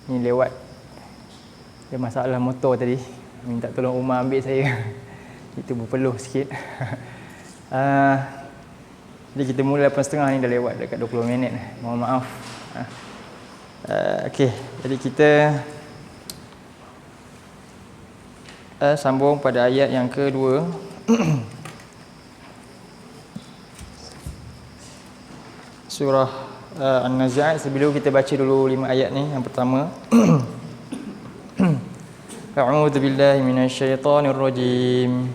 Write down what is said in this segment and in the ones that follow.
ni lewat. Dia masalah motor tadi. Minta tolong Umar ambil saya. Itu berpeluh sikit. Jadi kita mula 8.30 ni dah lewat dekat 20 minit. Mohon maaf. Okey, jadi kita sambung pada ayat yang kedua. Surah An-Nazi'at. Sebelum kita baca dulu 5 ayat ni. Yang pertama. A'udzu billahi minasyaitonir rajim.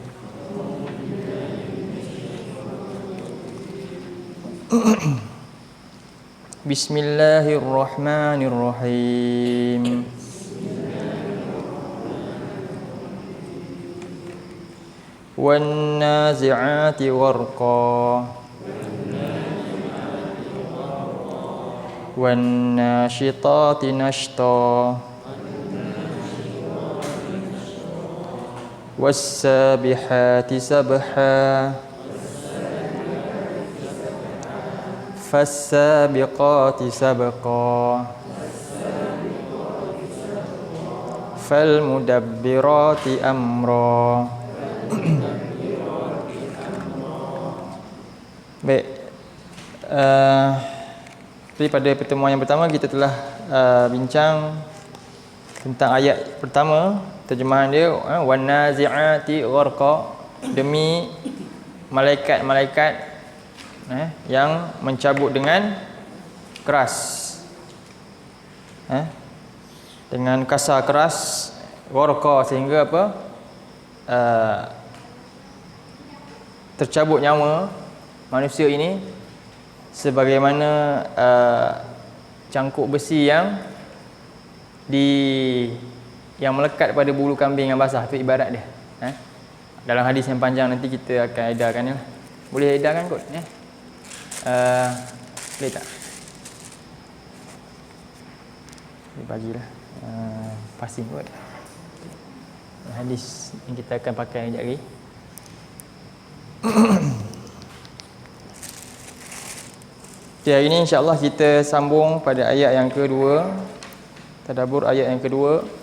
Bismillahirrahmanirrahim. Wan nazi'ati gharqa. Wan nashitati nashta. Was-sabihati sabha. Fas-sabiqati sabqa. Fal-mudabbirati amra. Baik. Jadi pada pertemuan yang pertama kita telah bincang tentang ayat pertama. Terjemahan dia wan nazi'ati gharqa, demi malaikat-malaikat yang mencabut dengan keras, dengan kasar keras, gharqa, sehingga apa, tercabut nyawa manusia ini sebagaimana cangkuk besi yang melekat pada bulu kambing yang basah. Itu ibarat dia. Dalam hadis yang panjang nanti kita akan edarkan. Boleh edarkan kot? Boleh tak? Boleh bagilah. Passing kot. Hadis yang kita akan pakai sekejap lagi. Okay, hari ini insya-Allah kita sambung pada ayat yang kedua. Tadabbur ayat yang kedua.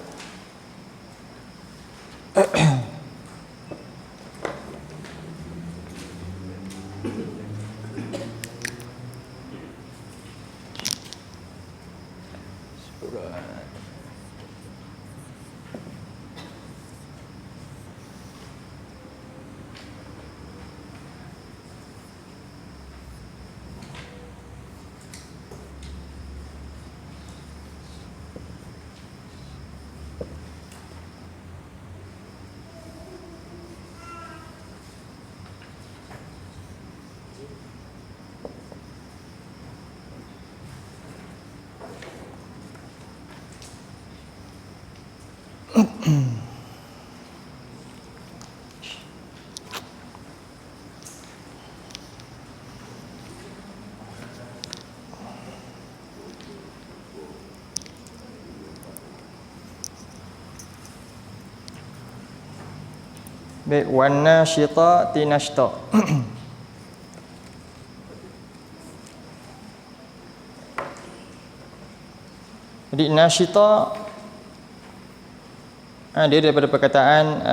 Baik, wan nasyitati nashta. Jadi nasyita dia daripada perkataan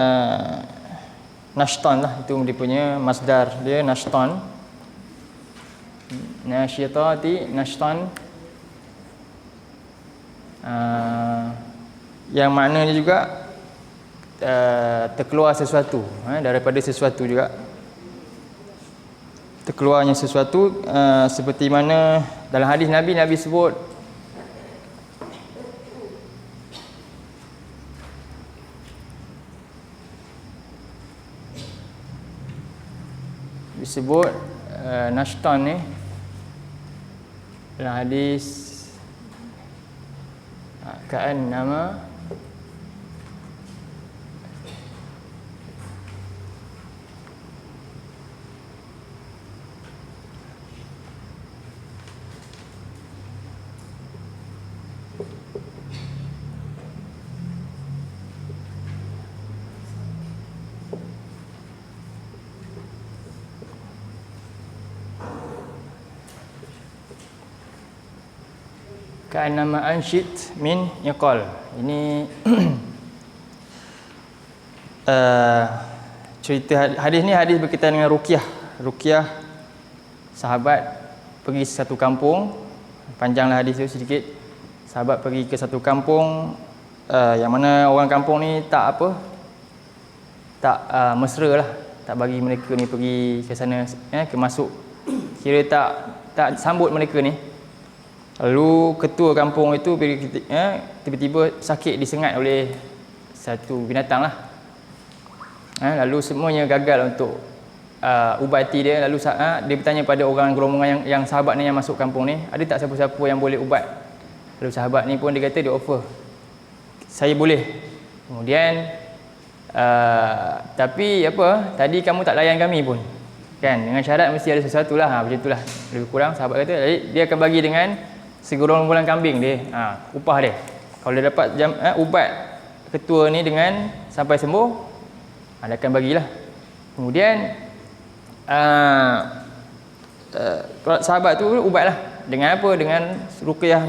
nashtan lah, itu dia punya masdar dia, nashtan. Nasyitati nashtan, yang maknanya juga terkeluar sesuatu, daripada sesuatu juga, terkeluarnya sesuatu, seperti mana dalam hadis Nabi sebut disebut nashtan ni dalam hadis ka'an nama Ka'annama anshid min yaqal. Ini cerita hadis ni, hadis berkaitan dengan ruqyah. Ruqyah sahabat pergi satu kampung, panjanglah hadis tu sedikit. Sahabat pergi ke satu kampung yang mana orang kampung ni tak mesra lah, tak bagi mereka ni pergi ke sana, ke masuk, kira tak sambut mereka ni. Lalu ketua kampung itu tiba-tiba sakit, disengat oleh satu binatang lah. Lalu semuanya gagal untuk ubati dia. Lalu dia bertanya pada orang golongan yang sahabat ni yang masuk kampung ni, ada tak siapa-siapa yang boleh ubat? Lalu sahabat ni pun dia kata, dia offer, saya boleh. Kemudian tapi tadi kamu tak layan kami pun, kan, dengan syarat mesti ada sesuatu lah. Macam itulah lebih kurang sahabat kata. Jadi dia akan bagi dengan segolong-golong kambing dia, upah dia. Kalau dia dapat ubat ketua ni dengan sampai sembuh, dia akan bagilah. Kemudian sahabat tu ubatlah dengan apa? Dengan ruqyah,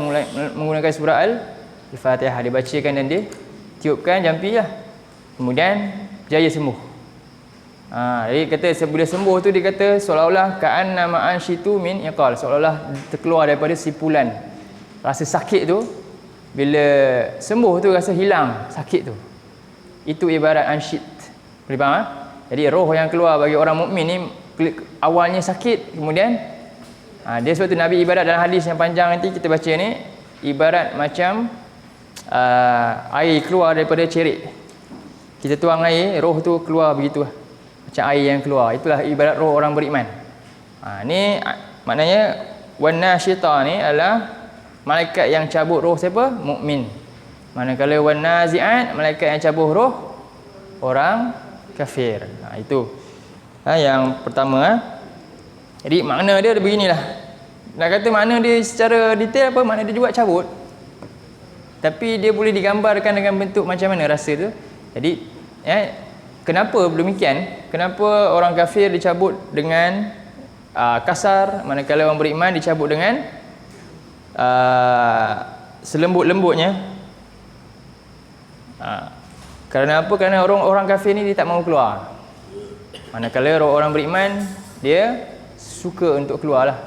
menggunakan surah Al-Fatihah. Dia bacakan dan dia tiupkan jampi lah. Kemudian jaya sembuh. Jadi kata bila sembuh tu, dia kata seolah-olah ka'annama anshitu min yaqal, seolah-olah terkeluar daripada sipulan rasa sakit tu. Bila sembuh tu rasa hilang sakit tu. Itu ibarat anshid. Boleh faham? Jadi roh yang keluar bagi orang mukmin ni awalnya sakit, kemudian dia sebab tu Nabi ibarat dalam hadis yang panjang nanti kita baca ni, ibarat macam air keluar daripada cerik. Kita tuang air, roh tu keluar begitu lah, macam air yang keluar. Itulah ibarat roh orang beriman. Ni maknanya wan-nasyita ni adalah malaikat yang cabut roh siapa? Mukmin. Manakala wan-nazi'at, malaikat yang cabut roh orang kafir. Itu yang pertama. Jadi makna dia beginilah. Nak kata makna dia secara detail apa, makna dia juga cabut, tapi dia boleh digambarkan dengan bentuk macam mana rasa tu. Jadi kenapa demikian? Kenapa orang kafir dicabut dengan kasar, manakala orang beriman dicabut dengan selembut-lembutnya? Kerana apa? Kerana orang kafir ni dia tak mahu keluar, manakala orang beriman dia suka untuk keluar lah.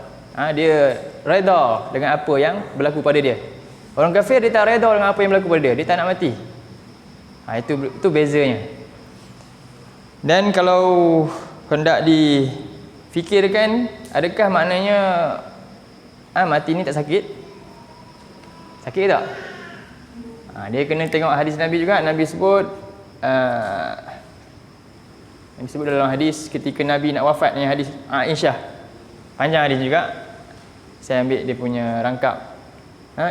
Dia redha dengan apa yang berlaku pada dia. Orang kafir dia tak redha dengan apa yang berlaku pada dia, dia tak nak mati. Itu bezanya. Dan kalau hendak difikirkan, adakah maknanya mati ni tak sakit? Sakit tak? Dia kena tengok hadis Nabi juga. Nabi sebut dalam hadis ketika Nabi nak wafat, ni hadis Aisyah, panjang hadis juga. Saya ambil dia punya rangkap.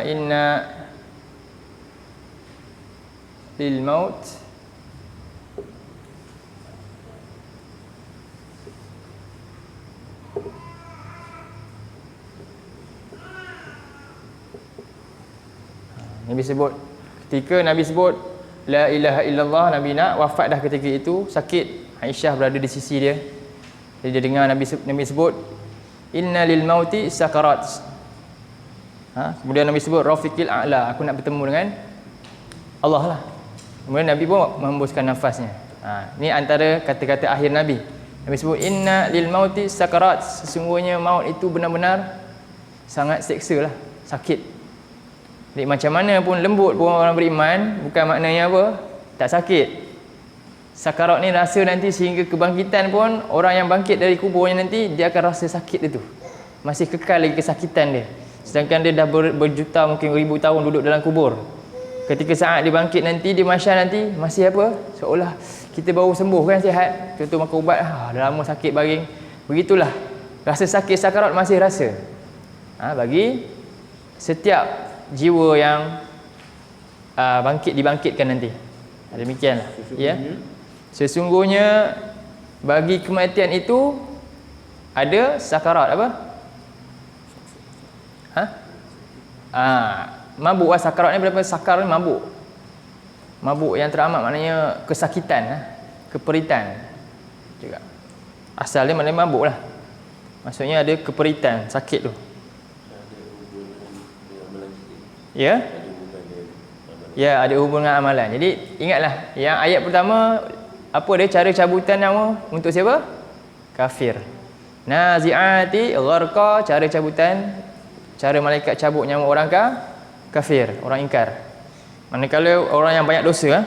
Inna lil maut Nabi sebut, ketika Nabi sebut la ilaha illallah, Nabi nak wafat dah ketika itu, sakit. Aisyah berada di sisi dia. Jadi dia dengar Nabi sebut inna lil mauti sakarat. Kemudian Nabi sebut rafiqil a'la, aku nak bertemu dengan Allah lah. Kemudian Nabi pun menghembuskan nafasnya. Ni antara kata-kata akhir Nabi. Nabi sebut inna lil mauti sakarat, sesungguhnya maut itu benar-benar sangat seksa lah, sakit. Jadi macam mana pun lembut pun orang beriman, bukan maknanya apa? Tak sakit. Sakarat ni rasa nanti sehingga kebangkitan pun, orang yang bangkit dari kuburnya nanti dia akan rasa sakit dia tu. Masih kekal lagi kesakitan dia. Sedangkan dia dah berjuta, mungkin ribu tahun duduk dalam kubur. Ketika saat dia bangkit nanti di mahsyar nanti, masih apa? Seolah kita baru sembuh kan, sihat. Contoh makan ubat, dah lama sakit baring. Begitulah. Rasa sakit sakarat masih rasa. Bagi setiap jiwa yang dibangkitkan nanti. Demikianlah. Ya. Sesungguhnya bagi kematian itu ada sakarat apa? Mabuk lah. Sakarat ni berapa? Sakar ni mabuk. Mabuk yang teramat maknanya kesakitan, keperitan juga. Asalnya maknanya mabuk lah. Maksudnya ada keperitan, sakit tu. Ya. Ya, ada hubungan amalan. Jadi ingatlah, yang ayat pertama apa dia, cara cabutan nyawa untuk siapa? Kafir. Nazi'ati gharqa, cara cabutan, cara malaikat cabut nyawa orang kafir, orang ingkar. Manakala orang yang banyak dosa,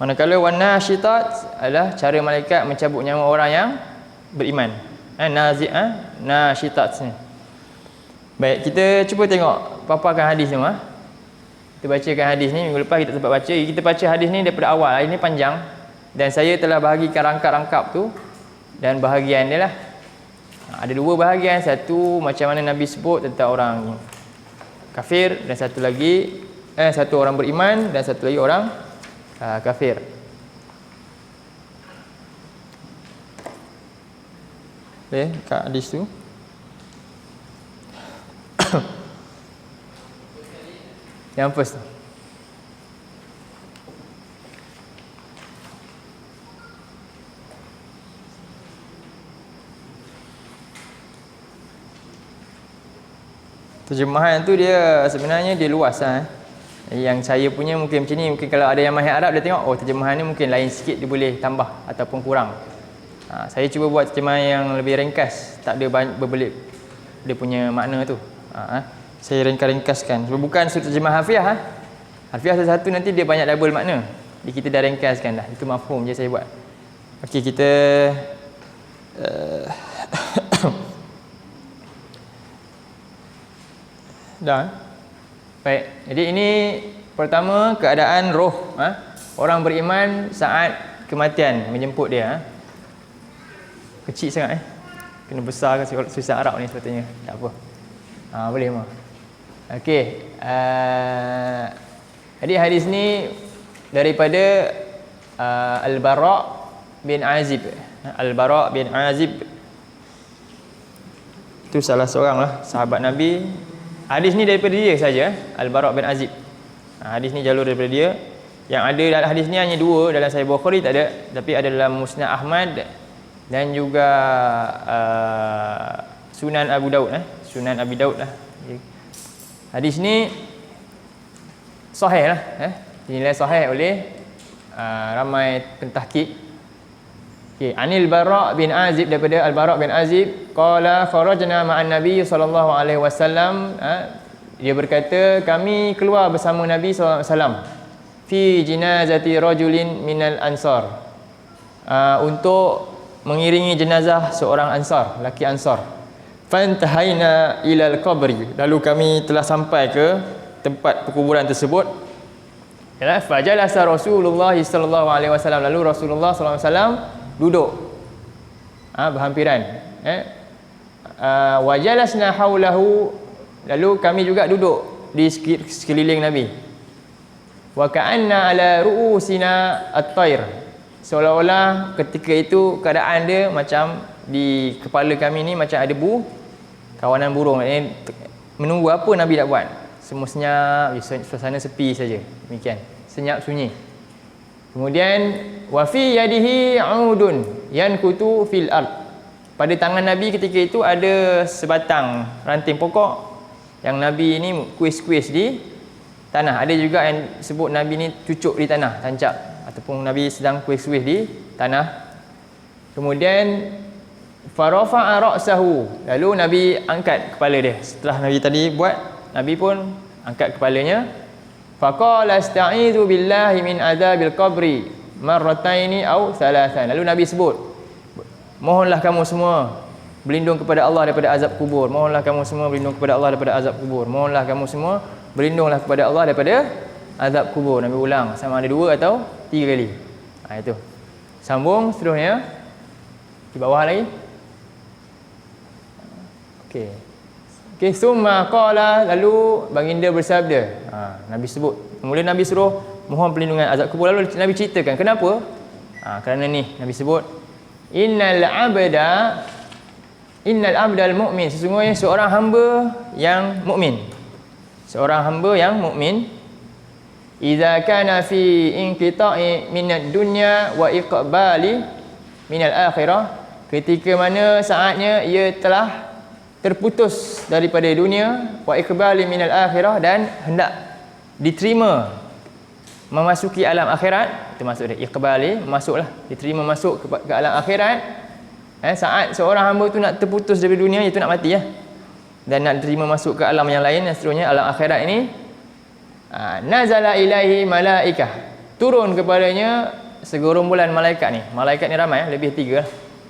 manakala wanasyitat adalah cara malaikat mencabut nyawa orang yang beriman. Nazi'ah, nasyitat ni. Baik, kita cuba tengok paparkan hadis ni. Kita bacakan hadis ni. Minggu lepas kita sempat baca. Kita baca hadis ni daripada awal. Hadis ni panjang dan saya telah bahagikan rangkap-rangkap tu dan bahagian dia lah. Ada dua bahagian. Satu macam mana Nabi sebut tentang orang kafir, dan satu lagi satu orang beriman dan satu lagi orang kafir. Okey, kat hadis tu. Yang first tu. Terjemahan tu dia sebenarnya dia luas Yang saya punya mungkin macam ni. Mungkin kalau ada yang mahir Arab dia tengok, oh terjemahan ni mungkin lain sikit, dia boleh tambah ataupun kurang. Saya cuba buat terjemahan yang lebih ringkas, tak ada berbelit dia punya makna tu. Saya ringkas-ringkaskan. Sebab bukan terjemah Harfiah. Harfiah satu-satu nanti dia banyak double makna. Jadi kita dah ringkaskan dah. Itu mafhum je saya buat. Okey, kita dah. Baik. Jadi ini pertama keadaan roh orang beriman saat kematian menjemput dia. Kecil sangat kena besar ke susah Arab ni sepatutnya. Tak apa. Boleh mah. Okey. Jadi hadis ni daripada Al-Bara' bin Azib. Al-Bara' bin Azib itu salah seorang lah sahabat Nabi. Hadis ni daripada dia saja, Al-Bara' bin Azib. Hadis ni jalur daripada dia. Yang ada dalam hadis ni hanya dua, dalam Sahih Bukhari tak ada, tapi ada dalam Musnad Ahmad dan juga Sunan Abu Daud. Sunan Abi Daud lah. Hadis ni sahih lah, dinilai sahih oleh ramai pentahqiq. Okey, Anil Bara' bin Azib, daripada Al-Bara' bin Azib, qala kharajna ma'an Nabi sallallahu alaihi wasallam, dia berkata kami keluar bersama Nabi sallallahu alaihi wasallam fi jinazati rajulin minal ansar, untuk mengiringi jenazah seorang ansar, lelaki ansar. Fantahaina ilal qabri, lalu kami telah sampai ke tempat perkuburan tersebut. Fajalasa Rasulullah sallallahu alaihi wasallam, lalu Rasulullah sallallahu alaihi wasallam duduk berhampiran. Wajalasna haulahu, lalu kami juga duduk di sekeliling Nabi. Wa ka'anna ala ru'usina at-tayr, seolah-olah ketika itu keadaan dia macam di kepala kami ni macam ada kawanan burung. Menunggu apa Nabi nak buat. Semua senyap, suasana sepi saja. Demikian, senyap sunyi. Kemudian wa fi yadihi 'udun yankutu fil ard, pada tangan Nabi ketika itu ada sebatang ranting pokok yang Nabi ini kuis-kuis di tanah. Ada juga yang sebut Nabi ni cucuk di tanah, tancap, ataupun Nabi sedang kuis-kuis di tanah. Kemudian farafa'a ra'sahu, lalu Nabi angkat kepala dia. Setelah Nabi tadi buat, Nabi pun angkat kepalanya. Faqala asta'izu billahi min adzabil qabri marrataini aw thalathan, lalu Nabi sebut, mohonlah kamu semua berlindung kepada Allah daripada azab kubur. Mohonlah kamu semua berlindung kepada Allah daripada azab kubur. Mohonlah kamu semua berlindunglah kepada Allah daripada azab kubur. Nabi ulang sama ada 2 atau 3 kali. Itu. Sambung seterusnya di bawah lagi. Okey, summa qala, lalu baginda bersabda. Nabi sebut. Kemudian Nabi suruh mohon perlindungan azab kubur. Lalu Nabi ceritakan kenapa? Kerana ni Nabi sebut, innal abdal mu'min, sesungguhnya seorang hamba yang mukmin. Seorang hamba yang mukmin, idza kana fi inqita'i minad dunya wa iqbali minal akhirah, ketika mana saatnya ia telah terputus daripada dunia, wa iqbali minal akhirah, dan hendak diterima memasuki alam akhirat, itu maksud dia iqbal, masuklah, diterima masuk ke alam akhirat. Saat seorang hamba tu nak terputus dari dunia, itu nak mati dan nak diterima masuk ke alam yang lain dan seterusnya, alam akhirat ini, nazala ilaihi malaikah, turun kepadanya segerombolan malaikat ni. Malaikat ni ramai, lebih 3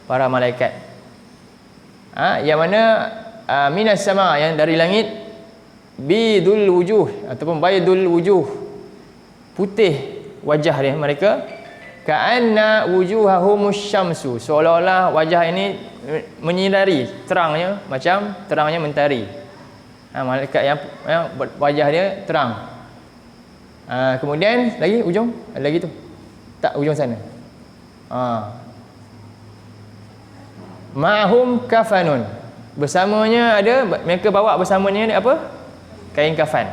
para malaikat. Yang mana minas sama, yang dari langit, bidul wujuh ataupun baydul wujuh, putih wajah dia mereka, ka'anna wujuhahumus syamsu, seolah-olah wajah ini menyinari, terangnya macam terangnya mentari. Malaikat yang wajah dia terang. Kemudian lagi ujung, ada lagi tu tak, ujung sana, ma'hum kafanun, bersamanya ada, mereka bawa bersamanya ni apa? Kain kafan.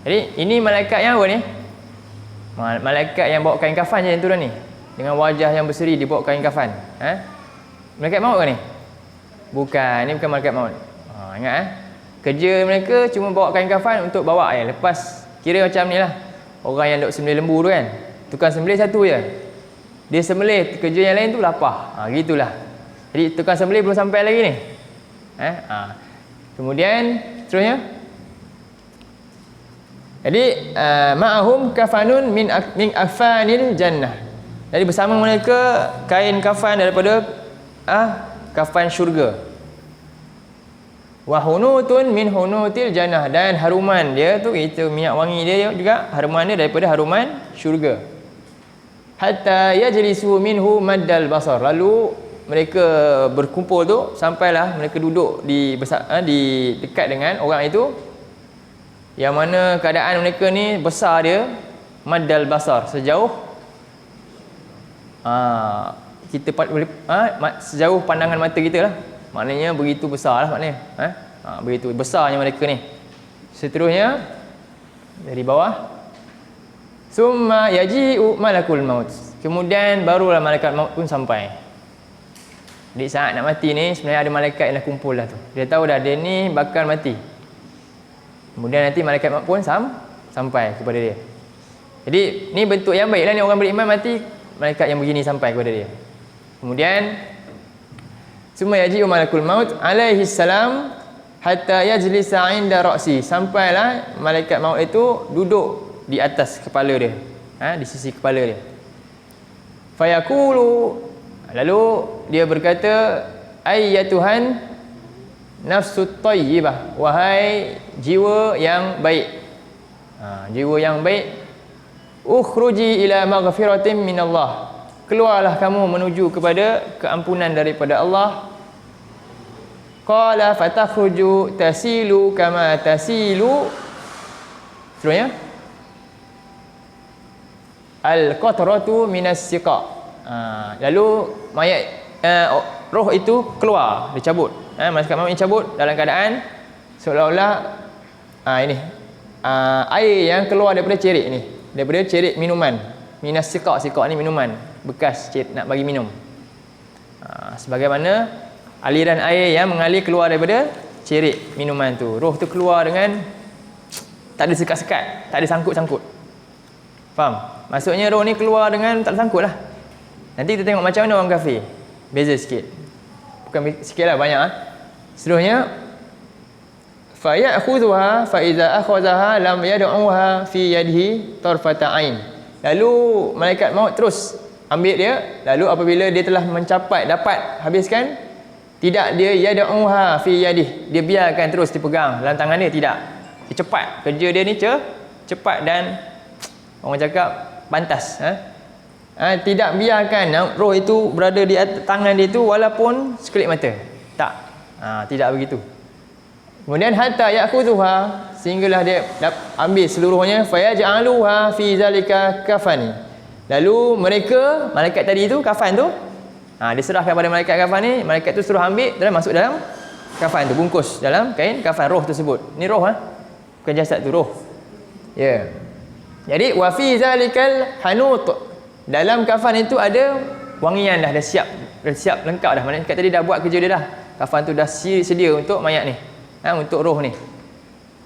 Jadi ini malaikat yang apa ni? Malaikat yang bawa kain kafan je yang turun ni, dengan wajah yang berseri, dia bawa kain kafan. Malaikat maut ke ni? Bukan, ni bukan malaikat maut. Ingat kerja mereka cuma bawa kain kafan untuk bawa lepas. Kira macam ni lah, orang yang duk sembelih lembu tu kan, tukang sembelih satu je, dia sembelih, kerja yang lain tu lapah. Gitulah. Jadi tukang sembelih belum sampai lagi ni. Kemudian terusnya, jadi ma'ahum kafanun min afanil jannah, jadi bersama mereka kain kafan daripada kafan syurga. Wa hunutun min hunutil jannah, dan haruman dia tu, itu minyak wangi dia juga, haruman dia daripada haruman syurga. Hatta yajlisu minhu maddal basar, lalu mereka berkumpul tu sampailah mereka duduk di dekat dengan orang itu, yang mana keadaan mereka ni besar dia, maddal basar, sejauh kita boleh sejauh pandangan mata kita lah, maknanya begitu besar lah, maknanya begitu besarnya mereka ni. Seterusnya dari bawah, summa yaji'u malakul maut, kemudian barulah malaikat maut pun sampai. Di saat nak mati ni sebenarnya ada malaikat yang dah kumpul dah tu, dia tahu dah dia ni bakal mati. Kemudian nanti malaikat maut pun sampai kepada dia. Jadi ni bentuk yang baik lah ni, orang beriman mati, malaikat yang begini sampai kepada dia. Kemudian summa yaji'u malakul maut alaihi salam hatta yajlisa 'inda ra'si, sampailah malaikat maut itu duduk di atas kepala dia, di sisi kepala dia. Fayaqulu, lalu dia berkata, ayyatuhan nafsut thayyibah, wahai jiwa yang baik, jiwa yang baik, ukhruji ila maghfiratin minallah, keluarlah kamu menuju kepada keampunan daripada Allah. Qala fatakhruju tasilu kama tasilu, seterusnya, al-qatratu minas siqa, lalu mayat roh itu keluar, dicabut, malaikat maut ini cabut dalam keadaan seolah-olah air yang keluar daripada cerik ni, daripada cerik minuman, minas siqa, siqa ni minuman bekas nak bagi minum, sebagaimana aliran air yang mengalir keluar daripada cerik minuman tu, roh tu keluar dengan tak ada sekat-sekat, tak ada sangkut-sangkut. Faham? Maksudnya roh ni keluar dengan tak ada sangkut lah. Nanti kita tengok macam mana orang kafir, beza sikit, bukan sikit lah, banyak. Seterusnya, fa ya'khudhuha fa idza akhadhaha lam yad'uha fi yadihi tarfata ain, lalu malaikat maut terus ambil dia, lalu apabila dia telah mencapai dapat habiskan, tidak dia yad'uha fi yadihi, dia biarkan terus dipegang dalam tangan dia, tidak, dia cepat, kerja dia ni cepat dan orang cakap pantas. Tidak biarkan roh itu berada di atas tangan dia itu walaupun sekelip mata, tak, tidak begitu. Kemudian hatta ya'khudhuha, sehinggalah dia ambil seluruhnya, fayaj'aluha fi zalika kafani, lalu mereka, malaikat tadi tu, kafan tu, dia serahkan pada malaikat kafan ni, malaikat tu suruh ambil dan masuk dalam kafan tu, bungkus dalam kain kafan roh tersebut. Ni roh, bukan jasad tu, roh. Ya. Jadi wa fi zalikal hanut, dalam kafan itu ada wangian dah siap lengkap dah. Malaikat tadi dah buat kerja dia dah. Kafan tu dah sedia untuk mayat ni, untuk roh ni.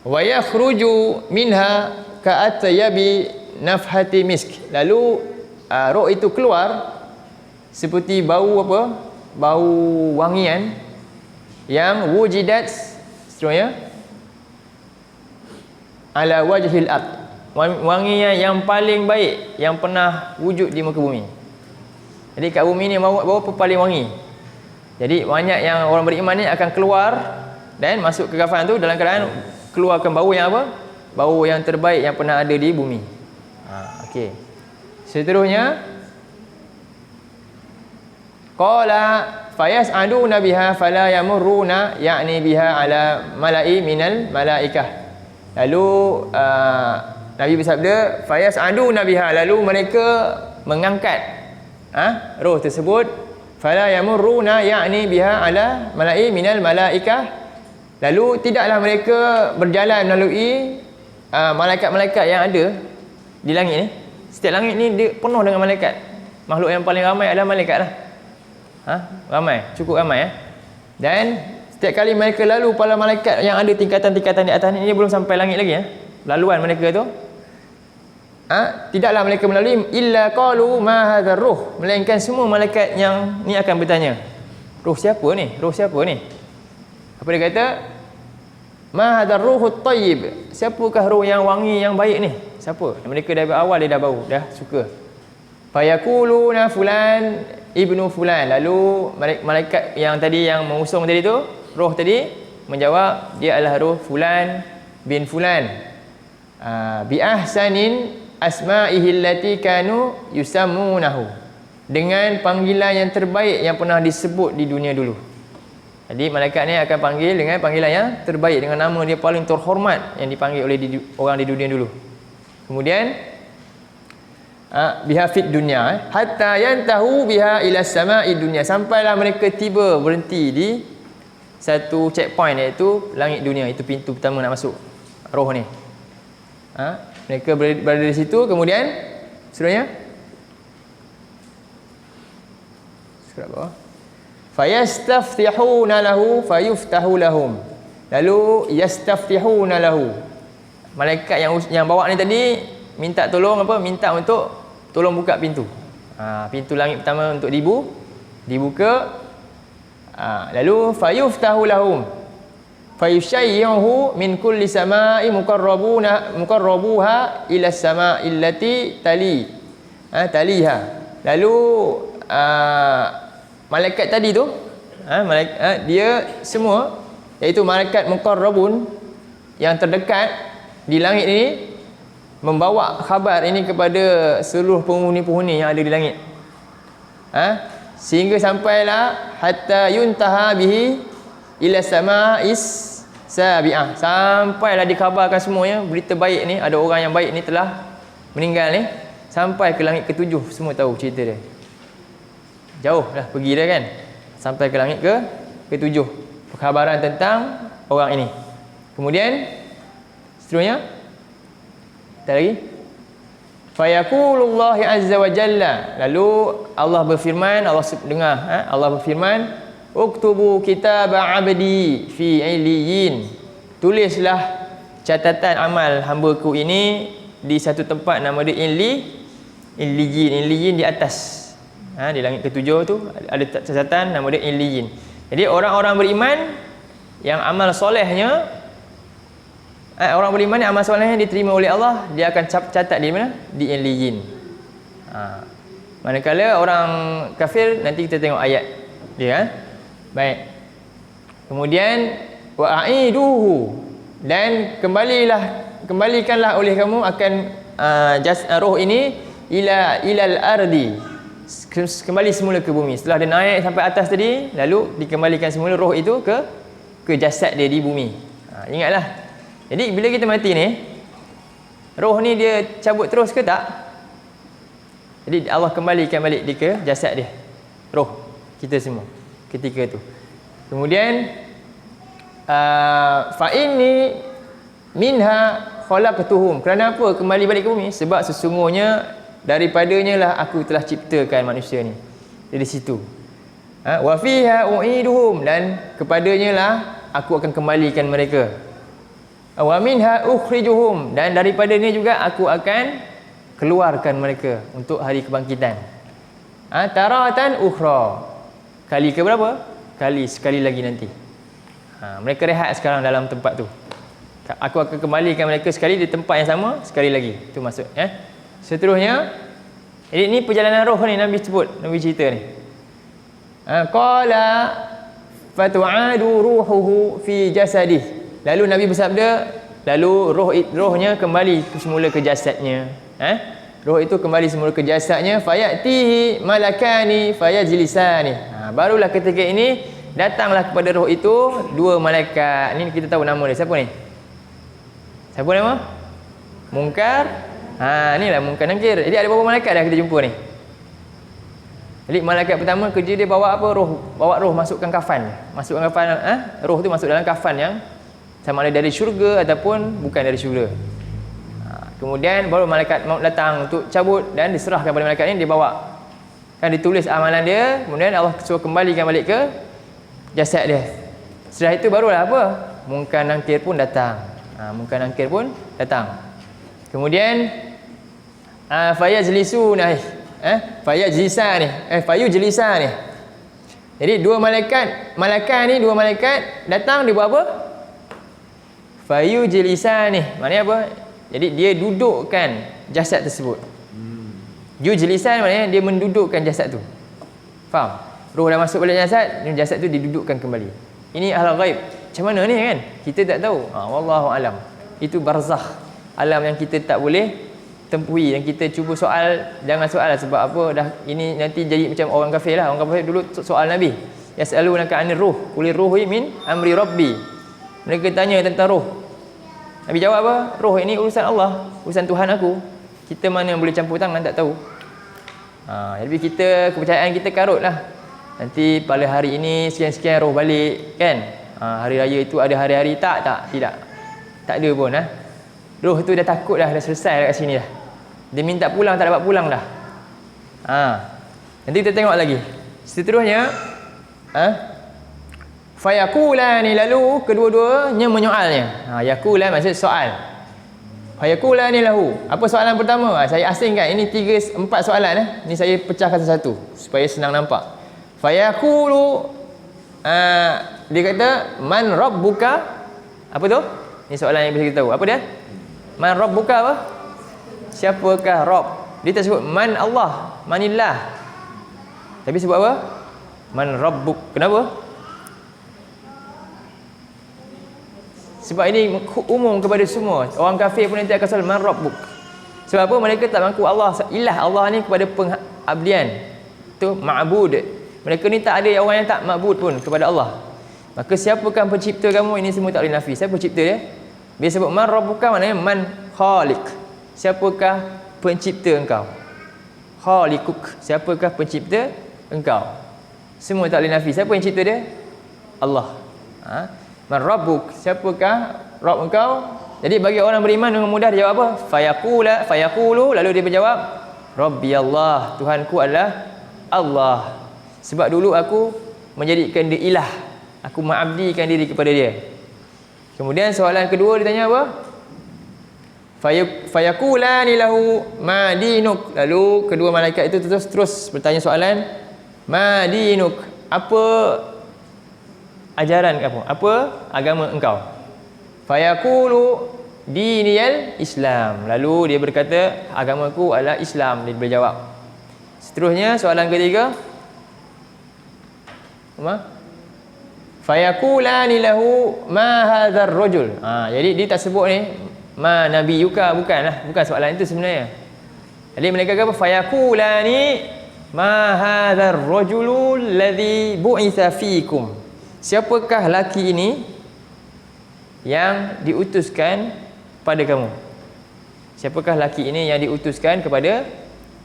Wa yakhruju minha ka'atyabi nafhati misk. Lalu roh itu keluar seperti bau apa? Bau wangian yang wujidat seterusnya ala wajhil ard. Wangian yang paling baik yang pernah wujud di muka bumi. Jadi kat bumi ni bau apa paling wangi. Jadi banyak yang orang beriman ni akan keluar dan masuk ke kafan tu dalam keadaan keluarkan bau yang apa? Bau yang terbaik yang pernah ada di bumi. Okey. Seterusnya qala fayas'aduna biha fala yamurruna ya'ni biha ala mala'i minal malaikah. Lalu Nabi bersabda fayas'aduna biha, lalu mereka mengangkat roh tersebut, fala yamurruna ya'ni biha ala mala'i minal malaikah, lalu tidaklah mereka berjalan melalui malaikat-malaikat yang ada di langit ni. Setiap langit ni dia penuh dengan malaikat. Makhluk yang paling ramai adalah malaikat lah. Ramai, cukup ramai Dan setiap kali mereka lalu para malaikat yang ada tingkatan-tingkatan di atas ni, dia belum sampai langit lagi laluan mereka tu. Tidaklah mereka melalui illa qalu ma hadzal ruh, melainkan semua malaikat yang ni akan bertanya, roh siapa ni? Roh siapa ni? Apa dia kata? Ma hadzal ruhut tayyib, siapakah roh yang wangi yang baik ni? Siapa? Mereka dari awal dia dah bau, dah suka. Fayaquluna fulan ibnu fulan, lalu malaikat yang tadi yang mengusung tadi tu, roh tadi menjawab dia adalah roh fulan bin fulan, bi ahsanin asma'ihi allati kanu yusammunahu, dengan panggilan yang terbaik yang pernah disebut di dunia dulu. Jadi malaikat ni akan panggil dengan panggilan yang terbaik, dengan nama dia paling terhormat yang dipanggil oleh orang di dunia dulu. Kemudian biha fit dunya hatta yantahu biha ila sama'i dunya, sampailah mereka tiba berhenti di satu checkpoint, iaitu langit dunia. Itu pintu pertama nak masuk roh ni. Mereka berada di situ. Kemudian seterusnya surat bawah, fayastaftihuna lahu fayuftahu lahum, lalu yastaftihuna lahu, malaikat yang bawa ni tadi minta tolong apa? Minta untuk tolong buka pintu. Pintu langit pertama untuk dibuka. Lalu fayuftahu lahum fayushayyihu min kulli sama'i muqarrabuha ila sama'i allati taliha. Lalu malaikat tadi tu dia semua, iaitu malaikat muqarrabun yang terdekat di langit ini, membawa khabar ini kepada seluruh penghuni-penghuni yang ada di langit. Sehingga sampailah hatta yuntaha bihi ila sama'is sabi'ah, sampailah dikhabarkan semuanya berita baik ni, ada orang yang baik ni telah meninggal ni, sampai ke langit ketujuh. Semua tahu cerita dia, jauh dah pergi dah kan, sampai ke langit ketujuh, perkhabaran tentang orang ini. Kemudian seterusnya lagi, fayaqulullahu azza wa jalla, lalu Allah berfirman, Allah berfirman, uktubu kitaba abdi fi illiyin, tulislah catatan amal hamba-Ku ini di satu tempat nama dia illiyin di atas. Di langit ketujuh tu ada catatan nama dia illiyin. Jadi orang-orang beriman yang amal solehnya, orang beriman yang amal solehnya diterima oleh Allah, dia akan catat di mana? Di illiyin. Manakala orang kafir, nanti kita tengok ayat dia. Baik. Kemudian wa'iduhu, dan kembalikanlah oleh kamu akan roh ini ilal ardi, kembali semula ke bumi. Setelah dia naik sampai atas tadi, lalu dikembalikan semula roh itu ke jasad dia di bumi. Ingatlah. Jadi bila kita mati ni, roh ni dia cabut terus ke tak? Jadi Allah kembalikan balik dia ke jasad dia, roh kita semua ketika tu. Kemudian fa inni minha khalaqtuhum, kerana apa kembali balik ke bumi? Sebab sesungguhnya daripadanya lah aku telah ciptakan manusia ni. Dari situ. Wa fiha u'iduhum, dan kepadanya lah aku akan kembalikan mereka. Wa minha ukhrijuhum, dan daripada ni juga aku akan keluarkan mereka untuk hari kebangkitan. Taratan ukhra, kali ke berapa? Sekali lagi nanti. Mereka rehat sekarang dalam tempat tu. Aku akan kembalikan mereka sekali di tempat yang sama sekali lagi. Itu maksud Seterusnya, ini perjalanan roh ni Nabi sebut, Nabi cerita ni. Qala fatu'adu ruhuhu fi jasadih. Lalu Nabi bersabda, lalu rohnya kembali semula ke jasadnya. Roh itu kembali semula ke jasadnya. Fayatihi malakani fayajlisani. Barulah ketika ini datanglah kepada roh itu dua malaikat. Ni kita tahu nama dia. Siapa ni? Siapa nama? Munkar. Inilah Munkar Nakir. Jadi ada berapa malaikat dah kita jumpa ni? Jadi malaikat pertama kerja dia bawa apa? Roh. Bawa roh masukkan kafan. Masukkan kafan, roh tu masuk dalam kafan yang sama ada dari syurga ataupun bukan dari syurga. Kemudian baru malaikat maut datang untuk cabut dan diserahkan kepada malaikat ni, dia bawa. Kan ditulis amalan dia, kemudian Allah suruh kembalikan balik ke jasad dia. Setelah itu barulah apa? Munkar Nakir pun datang. Munkar Nakir pun datang. Kemudian fayajlisuna fayujlisani. Jadi dua malaikat ni dua malaikat datang, dia buat apa? Fayujlisani. Maknanya apa? Jadi dia dudukkan jasad tersebut. Yujlisan maknanya dia mendudukkan jasad tu. Faham? Roh dah masuk balik jasad tu didudukkan kembali. Ini ahl ghaib. Macam mana ni kan? Kita tak tahu. Wallahu alam. Itu barzakh. Alam yang kita tak boleh tempuhi, yang kita cuba soal, jangan soal lah, sebab apa dah ini nanti jadi macam orang kafir lah. Orang kafir dulu soal Nabi. Yas'alunaka 'anir ruh, qulir ruhi min amri rabbi. Mereka tanya tentang roh. Nabi jawab apa? Roh ini urusan Allah, urusan Tuhan aku. Kita mana yang boleh campur tangan, tak tahu. Jadi kita, kepercayaan kita karut lah. Nanti pada hari ini sekian-sekian roh balik kan. Hari raya itu ada hari-hari tidak. Tak ada pun Roh tu dah takut dah selesai kat sini dah. Dia minta pulang, tak dapat pulang dah. Nanti kita tengok lagi. Seterusnya fayakulani, lalu kedua-duanya menyoalnya. Yakulan maksud soal. Fayakulani lahu. Apa soalan pertama? Saya asingkan. Ini 4 soalan Ini saya pecahkan satu supaya senang nampak. Fayakulu, dia kata man rabbuka. Apa tu? Ini soalan yang bisa kita tahu. Apa dia? Man rabbuka apa? Siapakah Rabb? Dia tak sebut man Allah, manillah. Tapi sebut apa? Man rabbuk. Kenapa? Sebab ini umum kepada semua. Orang kafir pun nanti akan soal man rabbuk. Sebab apa? Mereka tak mengaku Allah, ilah Allah ni kepada pengabdian. Itu ma'bud. Mereka ni tak ada orang yang tak ma'bud pun kepada Allah. Maka siapakah pencipta kamu? Ini semua tak boleh nafi. Siapa pencipta dia? Bila sebut man rabbuka maknanya man khaliq. Siapakah pencipta engkau? Khaliquk. Siapakah pencipta engkau? Semua tak boleh nafi. Siapa yang cipta dia? Allah. Man rabbuk, siapakah Rabb engkau? Jadi bagi orang beriman dengan mudah dia jawab apa? Fayaqulu, lalu dia berjawab Rabbi Allah, Tuhanku adalah Allah. Sebab dulu aku menjadikan dia ilah, aku mengabdikan diri kepada dia. Kemudian soalan kedua dia tanya apa? Fayaqulani lahu ma dinuk. Lalu kedua malaikat itu terus bertanya soalan, ma dinuk, apa ajaran kamu? Apa agama engkau? Fayaqulu diniyal Islam. Lalu dia berkata, agamaku adalah Islam. Dia berjawab. Seterusnya soalan ketiga, apa? Fayaqulani lahu ma hadzal rajul. Jadi dia tak sebut ni ma nabiyuka, bukan soalan itu sebenarnya. Jadi mereka kata fayaqulani ma hadzal rajulul ladzi bu'itsa fiikum. Siapakah laki ini yang diutuskan pada kamu? Siapakah laki ini yang diutuskan kepada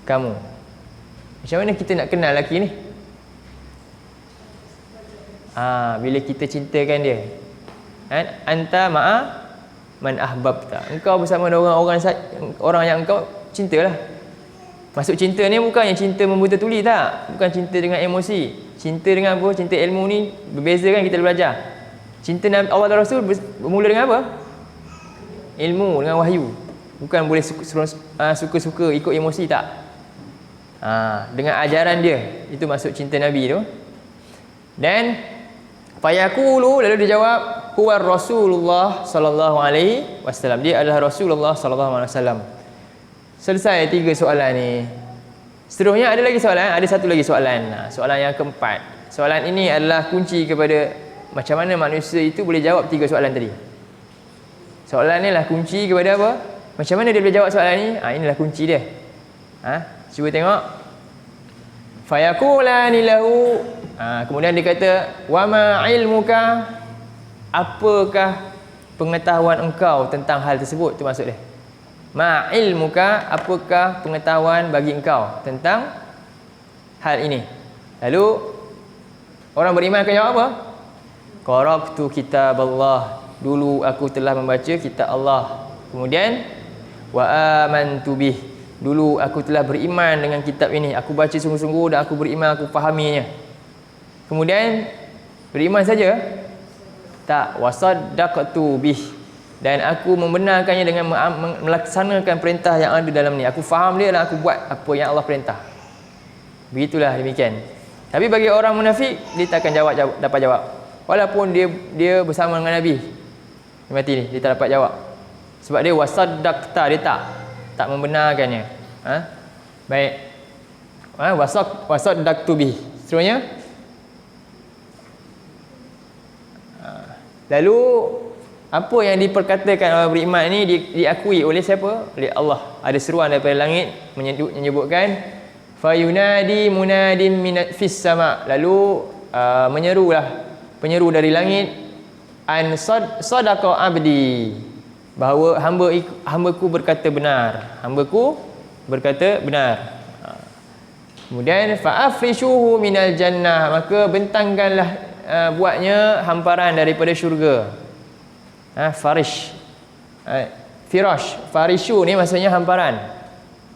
kamu? Macam mana kita nak kenal laki ni? Bila kita cintakan dia. Anta ma'a man ahbabta. Engkau bersama dengan orang yang engkau cintalah. Maksud cinta ni bukan yang cinta membuta tuli, tak. Bukan cinta dengan emosi. Cinta dengan apa? Cinta ilmu ni berbeza kan, kita belajar. Cinta Allah dan Rasul bermula dengan apa? ilmu, dengan wahyu. Bukan boleh suka-suka ikut emosi, tak. Dengan ajaran dia, itu maksud cinta Nabi tu. Dan fayaqulu, lalu dia jawab, huwa Rasulullah sallallahu alaihi wasallam. Dia adalah Rasulullah sallallahu alaihi wasallam. Selesai 3 soalan ni. Seterusnya ada lagi soalan, ada satu lagi soalan. Soalan yang keempat. Soalan ini adalah kunci kepada macam mana manusia itu boleh jawab 3 soalan tadi. Soalan ni lah kunci kepada apa? Macam mana dia boleh jawab soalan ni? Inilah kunci dia. Cuba tengok. Fayaqulani lahu. Kemudian dia kata, wa ma ilmuka? Apakah pengetahuan engkau tentang hal tersebut? Itu maksud dia. Ma ilmuka, apakah pengetahuan bagi engkau tentang hal ini? Lalu orang beriman akan jawab apa? Qara'tu kitab Allah. Dulu aku telah membaca kitab Allah. Kemudian wa amantu bih. Dulu aku telah beriman dengan kitab ini. Aku baca sungguh-sungguh dan aku beriman, aku fahaminya. Kemudian beriman saja? Tak, wasaddaqtu bih. Dan aku membenarkannya dengan melaksanakan perintah yang ada dalam ni. Aku faham dia dan aku buat apa yang Allah perintah. Begitulah demikian. Tapi bagi orang munafik, dia tak akan dapat jawab. Walaupun dia bersama dengan Nabi. Dia mati ni, dia tak dapat jawab. Sebab dia wasaddaqta, dia tak membenarkannya. Baik. Wasaddaqtu bih. Seterusnya. Lalu apa yang diperkatakan orang beriman ni diakui oleh siapa? Oleh Allah. Ada seruan daripada langit menyebutkan fayunadi munadin fis sama. Lalu menyerulah penyeru dari langit an sadaqa abdi, bahawa hambaku berkata benar. Hambaku berkata benar. Kemudian fa'afrishuhu minal jannah, maka bentangkanlah buatnya hamparan daripada syurga. Farish, firash, farishu ni maksudnya hamparan,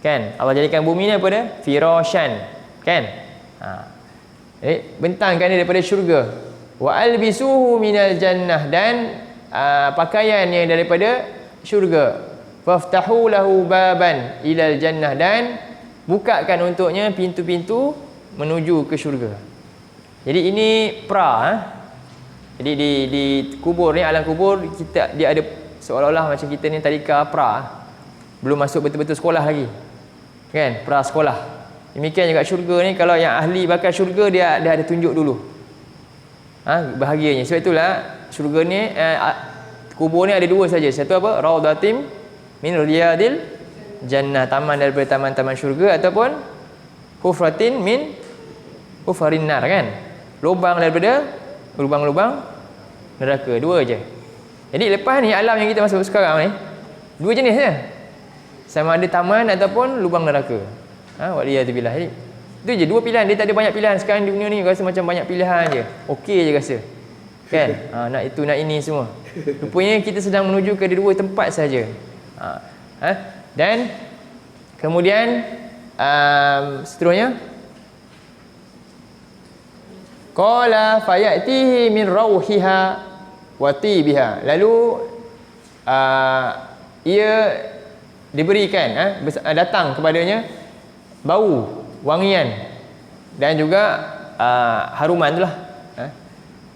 kan? Allah jadikan bumi ni apa dia? Firashan, kan? Bentangkan dia daripada syurga. Wa albisuhu minal jannah, dan pakaian yang daripada syurga. Faftahu lahu baban ilal jannah, dan bukakan untuknya pintu-pintu menuju ke syurga. Jadi ini Jadi di kubur ni, alam kubur, dia ada seolah-olah macam kita ni tadika pra. Belum masuk betul-betul sekolah lagi. Kan? Pra sekolah. Demikian juga syurga ni, kalau yang ahli bakal syurga, dia ada tunjuk dulu. Bahagianya. Sebab itulah syurga ni, kubur ni ada 2 saja. Satu apa? Raudatim min riyadil jannah, taman daripada taman-taman syurga, ataupun hufratin min hufarin nar, kan? Lubang daripada lubang-lubang neraka. 2 je. Jadi lepas ni alam yang kita masuk sekarang ni 2 jenis je. Sama ada taman ataupun lubang neraka. Waliyadzubillah. Itu je 2 pilihan. Dia tak ada banyak pilihan. Sekarang di dunia ni rasa macam banyak pilihan je. Okey je rasa. Kan? Nak itu, nak ini semua. Rupanya kita sedang menuju ke 2 tempat saja. Dan kemudian seterusnya, qala fayatihi min rauhiha wa tibiha. Lalu ia diberikan, datang kepadanya bau, wangian, dan juga haruman itulah.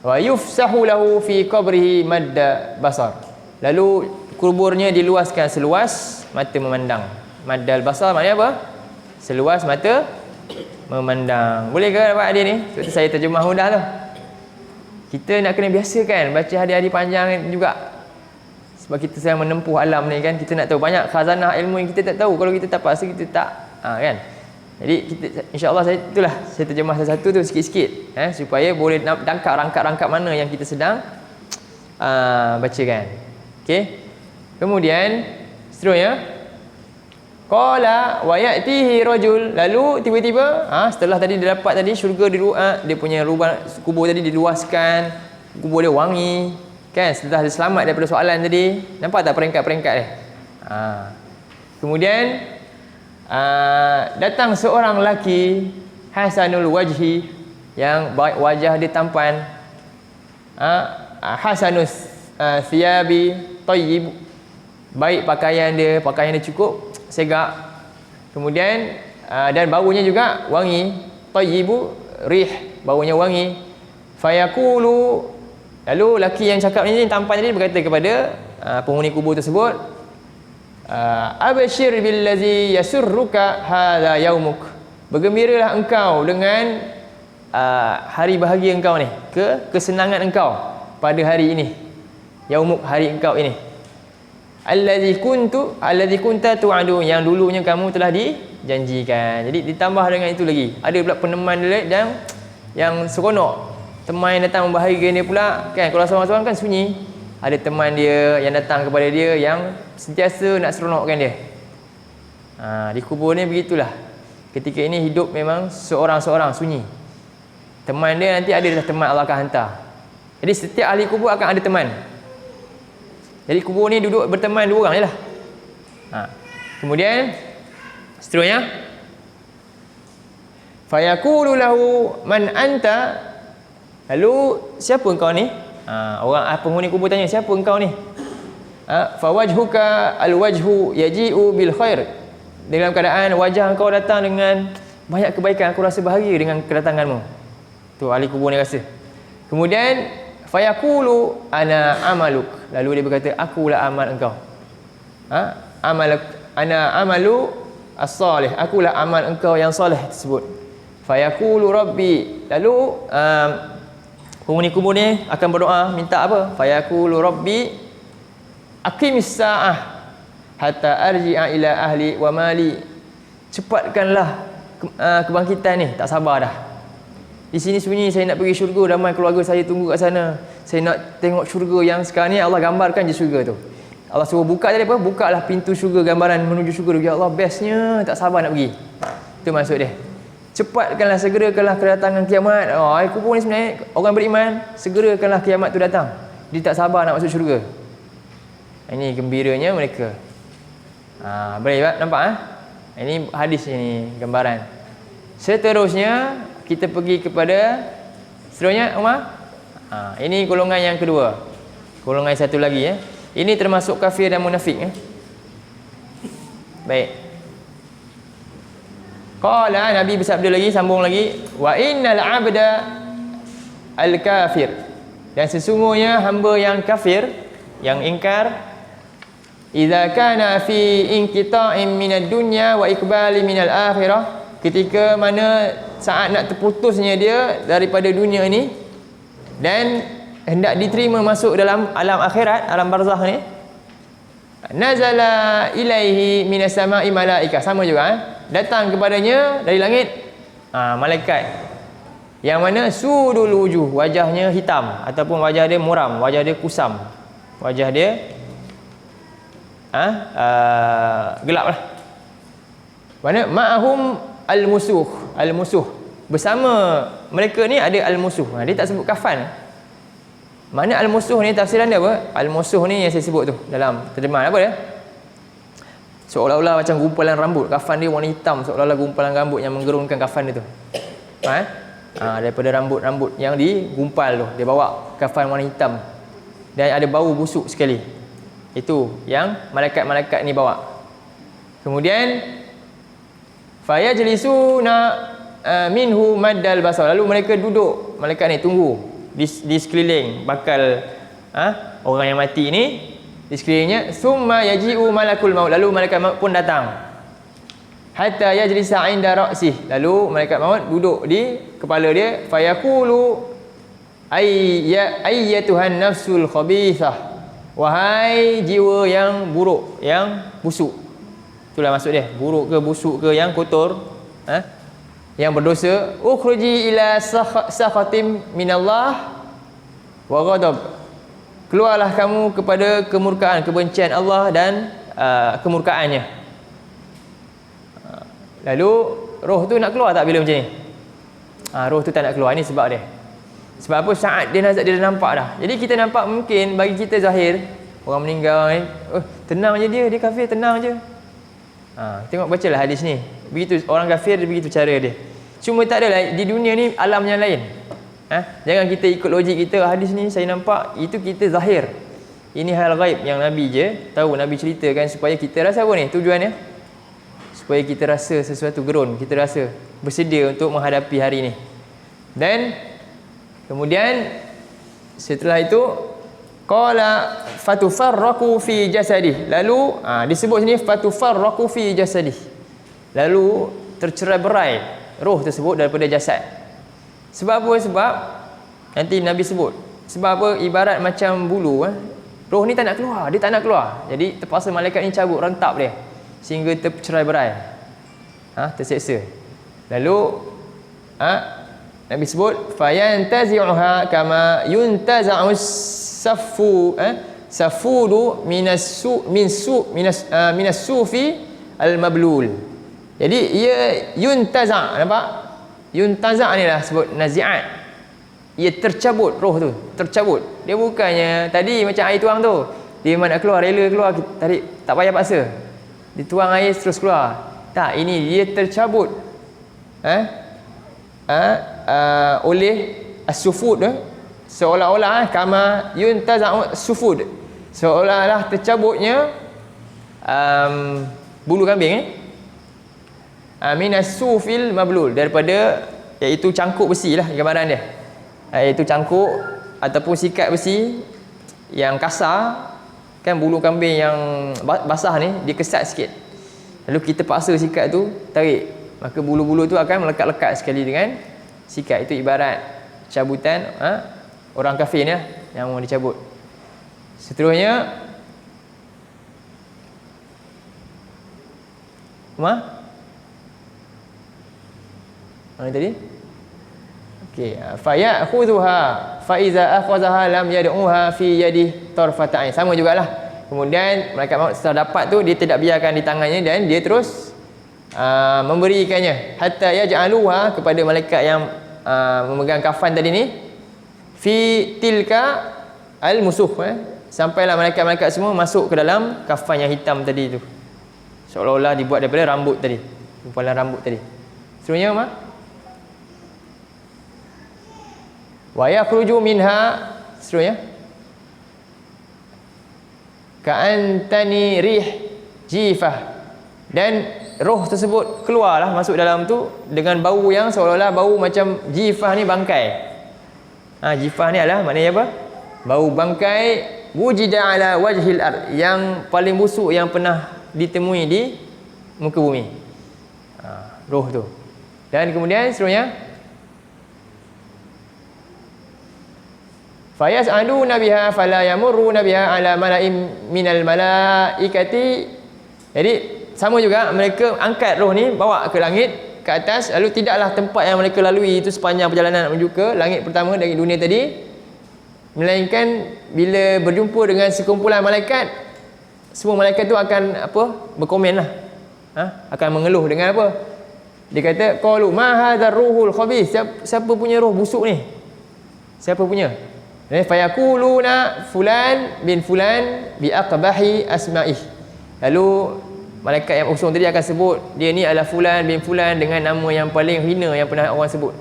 Wa yufsahu lahu fi qabrihi madda basar. Lalu kuburnya diluaskan seluas mata memandang. Maddal basar maknanya apa? Seluas mata memandang. Boleh ke dapat hadis ni? Sebab saya terjemah mudah tu. Kita nak kena biasakan baca hadis-hadis panjang juga. Sebab kita sedang menempuh alam ni, kan. Kita nak tahu banyak khazanah ilmu yang kita tak tahu. Kalau kita tak paksa, kita tak kan. Jadi kita, insya-Allah, saya terjemah satu-satu tu sikit-sikit, supaya boleh tangkap rangkap-rangkap mana yang kita sedang bacakan. Okey. Kemudian seterusnya, qala wa ya'tihi rajul. Lalu tiba-tiba setelah tadi dia dapat tadi syurga, dia punya lubang kubur tadi diluaskan, kubur dia wangi, kan? Setelah dia selamat daripada soalan tadi, nampak tak peringkat-peringkat dia? Kemudian datang seorang lelaki hasanul wajhi, yang baik wajah dia tampan, hasanus thiyabi tayyib, baik pakaian dia cukup segak, kemudian dan baunya juga wangi, tayyibu rih, baunya wangi. Fayaqulu, lalu laki yang cakap ni tampan tadi berkata kepada penghuni kubur tersebut, abshir billazi yasurruka hadza yaumuk, bergembiralah engkau dengan hari bahagia engkau ni, kesenangan engkau pada hari ini, yaumuk, hari engkau ini, allazi kunta tu'adu, yang dulunya kamu telah dijanjikan. Jadi ditambah dengan itu lagi, ada pula peneman dia yang seronok, teman yang datang membahagikan dia pula kan. Kalau seorang-seorang kan sunyi, ada teman dia yang datang kepada dia yang sentiasa nak seronokkan dia. Di kubur ni begitulah. Ketika ini hidup memang seorang-seorang sunyi. Teman dia nanti ada teman Allah akan hantar. Jadi setiap ahli kubur akan ada teman. Jadi kubur ni duduk berteman 2 orang je lah. Kemudian seterusnya, fayaqulu lahu man anta, lalu siapa engkau ni? Orang penghuni kubur tanya, siapa engkau ni? Fawajhuka alwajhu yaji'u bil khair, dalam keadaan wajah engkau datang dengan banyak kebaikan, aku rasa bahagia dengan kedatanganmu. Tu ahli kubur ni rasa. Kemudian fayaqulu ana amaluk, lalu dia berkata, akulah amal engkau. Amaluk ana amalu as-salih, akulah amal engkau yang soleh tersebut. Fayaqulu rabbi, lalu penghuni kubur ni akan berdoa, minta apa? Fayaqulu rabbi aqimis sa'ah hatta arji'a ila ahli wa mali, cepatkanlah kebangkitan ni, tak sabar dah. Di sini sunyi, saya nak pergi syurga, ramai keluarga saya tunggu kat sana. Saya nak tengok syurga yang sekarang ni Allah gambarkan je syurga tu. Allah suruh buka tadi apa? Bukalah pintu syurga, gambaran menuju syurga. Ya Allah, bestnya, tak sabar nak pergi. Itu maksud dia. Cepatkanlah, segerakanlah kedatangan kiamat. Kubur ni sebenarnya orang beriman, segerakanlah kiamat tu datang. Dia tak sabar nak masuk syurga. Ini gembiranya mereka. Boleh nampak? Ini hadis ini, gambaran. Seterusnya kita pergi kepada seterusnya Umar. Ini golongan yang kedua. Golongan satu lagi ya. Ini termasuk kafir dan munafik ya. Baik. Qala, Nabi bersabda lagi, sambung lagi, wa innal 'abda al-kafir, dan sesungguhnya hamba yang kafir, yang ingkar, idza kana fi inqita'in minad dunya wa iqbali minal akhirah, ketika mana saat nak terputusnya dia daripada dunia ini dan hendak diterima masuk dalam alam akhirat, alam barzakh ni, nazala ilaihi minas sama'i malaika, sama juga datang kepadanya dari langit malaikat yang mana sudul wujuh, wajahnya hitam ataupun wajah dia muram, wajah dia kusam, wajah dia gelap lah. Mana ma'ahum al-musuh, al-musuh, bersama mereka ni ada al-musuh. Dia tak sebut kafan. Mana al-musuh ni tafsiran dia apa? Al-musuh ni yang saya sebut tu dalam terjemahan apa dia? Seolah-olah macam gumpalan rambut. Kafan dia warna hitam, seolah-olah gumpalan rambut yang menggerunkan kafan dia tu. Daripada rambut-rambut yang digumpal tu, dia bawa kafan warna hitam dan ada bau busuk sekali. Itu yang malaikat-malaikat ni bawa. Kemudian fayajlisuna minhu maddal basar, lalu mereka duduk, malaikat ni tunggu di sekeliling bakal orang yang mati ni, di sekelilingnya. Summa yaji'u malakul maut, lalu malaikat maut pun datang. Hatta yajlisa 'inda ra'sih, lalu malaikat maut duduk di kepala dia. Fayaqulu ayyatuhan nafsul khabithah, wahai jiwa yang buruk, yang busuk. Itulah maksud dia, buruk ke busuk ke, yang kotor, yang berdosa. Ukhruji ila sakhatim minallah wa ghadab, keluarlah kamu kepada kemurkaan, kebencian Allah dan kemurkaannya. Lalu roh tu nak keluar tak bila macam ni? Roh tu tak nak keluar. Ini sebab dia. Sebab apa? Saat dia nazak, dia dah nampak dah. Jadi kita nampak, mungkin bagi kita zahir, orang meninggal ni, tenang je dia kafir, tenang je. Tengok, bacalah hadis ni. Begitu orang kafir, begitu cara dia. Cuma tak adalah di dunia ni alam yang lain. Jangan kita ikut logik kita, hadis ni saya nampak, itu kita zahir. Ini hal gaib yang Nabi je tahu, Nabi ceritakan supaya kita rasa apa ni tujuannya? Supaya kita rasa sesuatu gerun, kita rasa bersedia untuk menghadapi hari ni. Dan kemudian setelah itu qala fatufarraqu fi jasadih. Lalu disebut sini fatufarraqu fi jasadih. Lalu tercerai-berai roh tersebut daripada jasad. Sebab apa? Sebab nanti Nabi sebut. Sebab apa? Ibarat macam bulu roh ni tak nak keluar, dia tak nak keluar. Jadi terpaksa malaikat ni cabut rentap dia sehingga tercerai-berai. Terseksa. Lalu Nabi sebut fayantazi'uha kama yuntaza'u safudu minas sufi al-mablul. Jadi ia yuntaza', nampak? Yuntaza' ni lah sebut nazi'at. Ia tercabut roh tu, tercabut. Dia bukannya tadi macam air tuang tu. Dia memang nak keluar, rela keluar, tarik, tak payah paksa. Dituang air terus keluar. Tak, ini dia tercabut. Oleh as-sufud, seolah-olah kama yuntaza'u sufud, seolah-olah tercabutnya bulu kambing minas sufil mablul, daripada iaitu cangkuk besi lah gambaran dia, iaitu cangkuk ataupun sikat besi yang kasar kan. Bulu kambing yang basah ni dia kesat sikit, lalu kita paksa sikat tu tarik, maka bulu-bulu tu akan melekat-lekat sekali dengan sikat. Itu ibarat cabutan orang kafir ni lah, yang mau dicabut. Seterusnya mana tadi? Okey, fa ya'khudhuha fa iza akhadhaha lam yad'uha fi yadihi tarfata ain. Sama jugalah. Kemudian malaikat maut setelah dapat tu dia tidak biarkan di tangannya dan dia terus memberikannya hatta yaj'aluha kepada malaikat yang memegang kafan tadi ni fi tilka al-musuh, sampailah malaikat-malaikat semua masuk ke dalam kafan yang hitam tadi tu, seolah-olah dibuat daripada rambut tadi, gumpalan rambut tadi. Seterusnya wa yakhruju minha, seterusnya ka'antani rih jifah, dan roh tersebut keluarlah masuk dalam tu dengan bau yang seolah-olah bau macam jifah ni bangkai. Jifah ni adalah maknanya apa? Bau bangkai wujida ala wajhil ard, yang paling busuk yang pernah ditemui di muka bumi. Roh tu. Dan kemudian seterusnya fayas'aduna biha fala yamurruna biha ala mala'im minal malaikati. Jadi sama juga, mereka angkat roh ni bawa ke langit, ke atas, lalu tidaklah tempat yang mereka lalui itu sepanjang perjalanan menuju ke langit pertama dari dunia tadi, melainkan bila berjumpa dengan sekumpulan malaikat, semua malaikat tu akan berkomen lah, akan mengeluh dengan apa? Dia kata qalu ma hadzal ruhul khabith, siapa punya roh busuk ni? Siapa punya? Fayaquluna fulan bin fulan bi aqbahi asma'ih. Lalu malaikat yang usung tadi akan sebut dia ni adalah fulan bin fulan dengan nama yang paling hina yang pernah orang sebut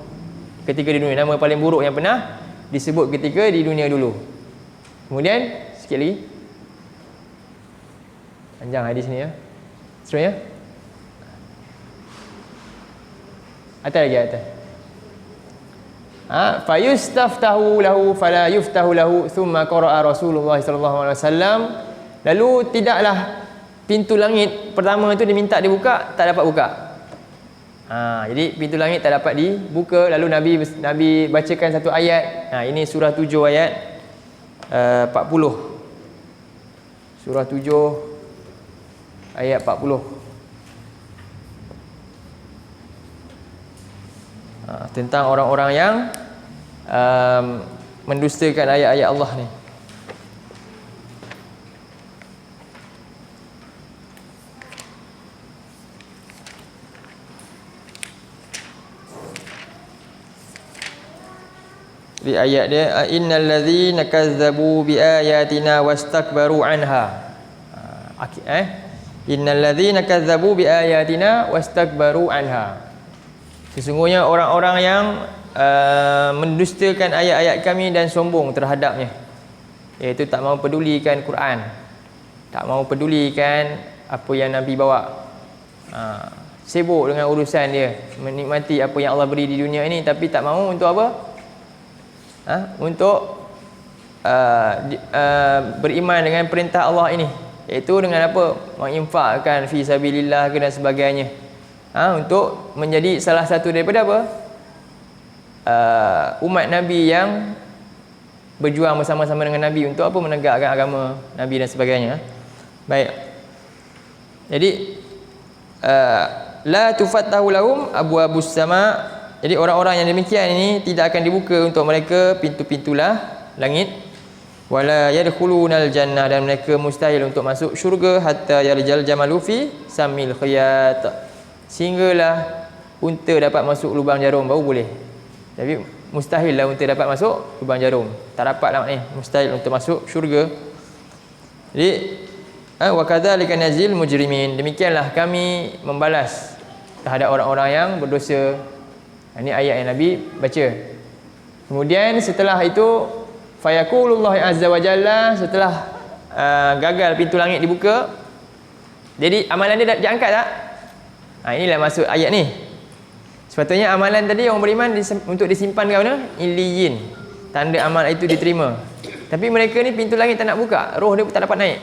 ketika di dunia, nama paling buruk yang pernah disebut ketika di dunia dulu. Kemudian sikit lagi, panjang hadis ni ya. Seterusnya atas lagi atas. Fayustaftahu lahu fala yuftahu lahu thumma qara'a Rasulullah sallallahu alaihi wasallam. Lalu tidaklah pintu langit pertama itu diminta dibuka, tak dapat buka. Jadi pintu langit tak dapat dibuka. Lalu Nabi bacakan satu ayat. Ini surah 7 ayat 40. Surah 7 ayat 40. Tentang orang-orang yang mendustakan ayat-ayat Allah ni. Di ayat dia innal ladzina kazzabu biayatina wastakbaru anha. Innal ladzina kazzabu biayatina wastakbaru anha. Sesungguhnya orang-orang yang mendustakan ayat-ayat kami dan sombong terhadapnya. iaitu tak mau pedulikan Quran, tak mau pedulikan apa yang Nabi bawa. Sibuk dengan urusan dia, menikmati apa yang Allah beri di dunia ini, tapi tak mau untuk apa? Untuk beriman dengan perintah Allah ini, iaitu dengan apa? Menginfakkan fi sabilillah dan sebagainya. Untuk menjadi salah satu daripada apa? Umat Nabi yang berjuang bersama-sama dengan Nabi untuk apa? Menegakkan agama Nabi dan sebagainya. Baik. Jadi la tufattahu lahum abwabus sama. Jadi orang-orang yang demikian ini tidak akan dibuka untuk mereka pintu-pintulah langit. Wala yadkhulunal jannah, dan mereka mustahil untuk masuk syurga hatta yarjal jamalu fi samil khiyat. Sehinggalah unta dapat masuk lubang jarum baru boleh. Tapi mustahil lah unta dapat masuk lubang jarum. Tak dapat lah maknanya, mustahil untuk masuk syurga. Jadi wa kadzalika najzil mujrimin, demikianlah kami membalas terhadap orang-orang yang berdosa. Ini ayat yang Nabi baca. Kemudian setelah itu fayaqulullahu azza wa jalla, setelah gagal pintu langit dibuka, jadi amalan dia diangkat tak? Inilah maksud ayat ni. Sepatutnya amalan tadi orang beriman untuk disimpan kat mana? Illiyin. Tanda amal itu diterima. Tapi mereka ni pintu langit tak nak buka, roh dia pun tak dapat naik.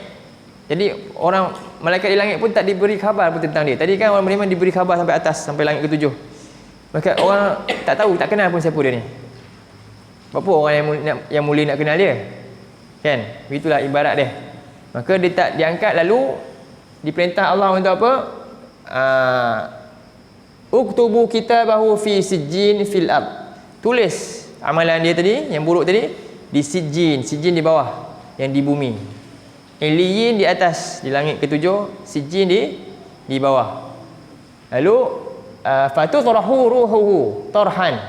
Jadi orang malaikat di langit pun tak diberi khabar pun tentang dia. Tadi kan orang beriman diberi khabar sampai atas, sampai langit ke-7. Maka orang tak tahu, tak kenal pun siapa dia ni. Apa orang yang mulia nak kenal dia? Kan? Begitulah ibarat dia. Maka dia tak diangkat, lalu diperintah Allah untuk apa? Uktubu kitabahu fi sijjin fil ard. Tulis amalan dia tadi yang buruk tadi di sijjin, sijjin di bawah, yang di bumi. Iliyin di atas, di langit ke-7, sijjin di bawah. Lalu fatutrahu ruhuhu tarhan,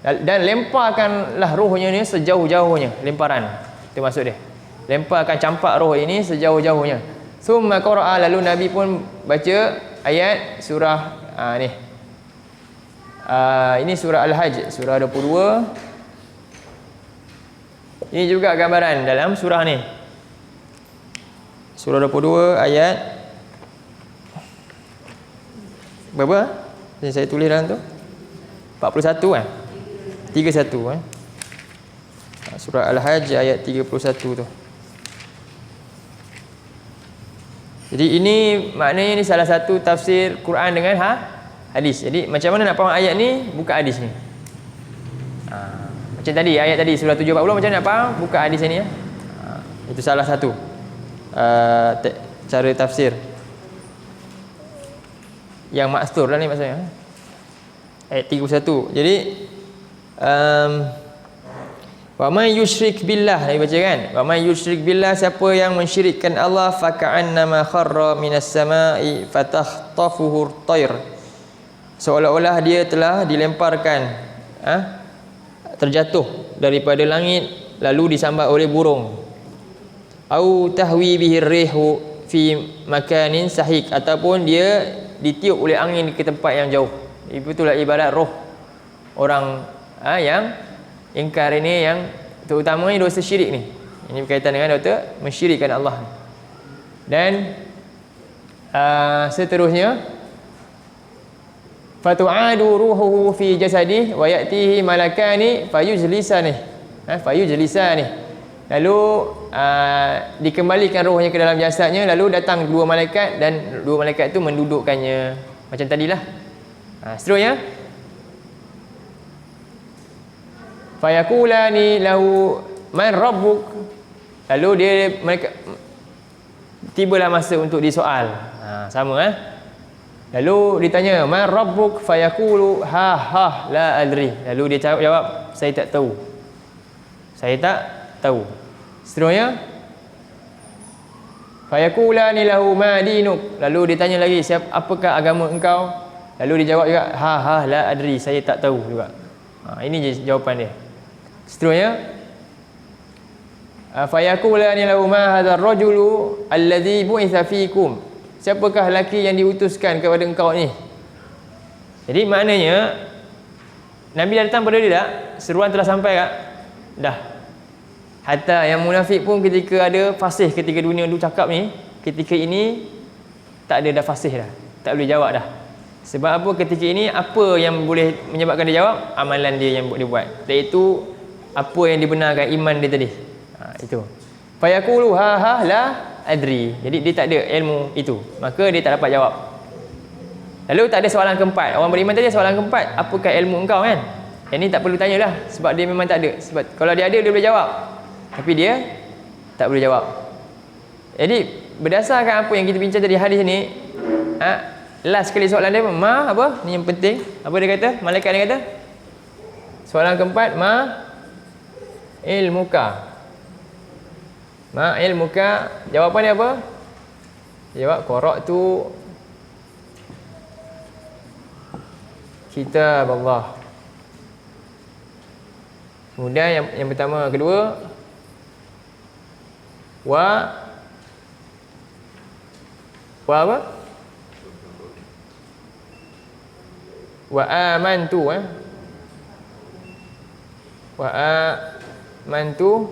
dan lemparkanlah rohnya ni sejauh-jauhnya, lemparan. Itu maksud dia. Lemparkan campak roh ini sejauh-jauhnya. Summa qara'a, lalu Nabi pun baca ayat surah ni. Ini surah Al-Hajj, surah 22. Ini juga gambaran dalam surah ni. Surah 22 ayat berapa? Yang saya tulis dalam tu 41 kan? 31 kan? Surah Al-Hajj ayat 31 tu. Jadi ini maknanya ni salah satu tafsir Quran dengan hadis. Jadi macam mana nak faham ayat ni? Buka hadis ni. Macam tadi ayat tadi surah 740, macam mana nak faham? Buka hadis ni ya. Itu salah satu cara tafsir yang makstur lah ni maksudnya. Ayat 31. Jadi wa may yusyrik billah, Nabi baca kan? Wa may yusyrik billah, siapa yang mensyirikkan Allah, fa ka'annama kharra minas sama'i fatakhtafuhu at-tayr, seolah-olah dia telah dilemparkan, terjatuh daripada langit lalu disambar oleh burung. Au tahwi bihi rihu fi makanin sahik, ataupun dia ditiup oleh angin ke tempat yang jauh. Itulah ibarat roh orang yang ingkar ini, yang terutamanya dosa syirik ni. Ini berkaitan dengan dosa mensyirikkan Allah. Dan seterusnya fatu'adu ruhuhu fi jasadih wa ya'tihi malakani fayujlisani. Lalu dikembalikan rohnya ke dalam jasadnya, lalu datang dua malaikat dan dua malaikat itu mendudukkannya macam tadilah. Seterusnya fayaqulani lahu man rabbuk, lalu mereka tibalah masa untuk disoal. Sama lalu ditanya man rabbuk, fayaqulu ha la adri, lalu dia jawab saya tak tahu, saya tak tahu. Seterusnya fayaqulani lahu ma dinuk, lalu ditanya lagi apakah agama engkau, lalu dijawab juga ha la adri, saya tak tahu juga. Ini jawapan dia. Seterusnya fayaqulani lahu ma hadzal rajulu alladhi bu'itha fikum, siapakah lelaki yang diutuskan kepada engkau ni. Jadi maknanya Nabi dah datang pada dia tak? Seruan telah sampai tak? Dah. Hatta yang munafik pun ketika ada fasih, ketika dunia dulu cakap ni, ketika ini tak ada dah fasih dah, tak boleh jawab dah. Sebab apa? Ketika ini apa yang boleh menyebabkan dia jawab? Amalan dia yang dia buat, iaitu apa yang dibenarkan, iman dia tadi. Itu. Fayaqulu ha la adri. Jadi dia tak ada ilmu itu, maka dia tak dapat jawab. Lalu tak ada soalan keempat. Orang beriman tadi soalan keempat, apakah ilmu engkau kan? Yang ni tak perlu tanyalah, sebab dia memang tak ada. Sebab kalau dia ada, dia boleh jawab, tapi dia tak boleh jawab. Jadi berdasarkan apa yang kita bincang tadi hadis ni, last sekali soalan dia apa? Ni yang penting. Apa dia kata? Malaikat dia kata, soalan keempat, ilmuka. Ilmuka. Jawapan dia apa? Dia jawab, qara'tu kitab Allah. Kemudian yang pertama, kedua, wa apa? Wa amantu wa amantu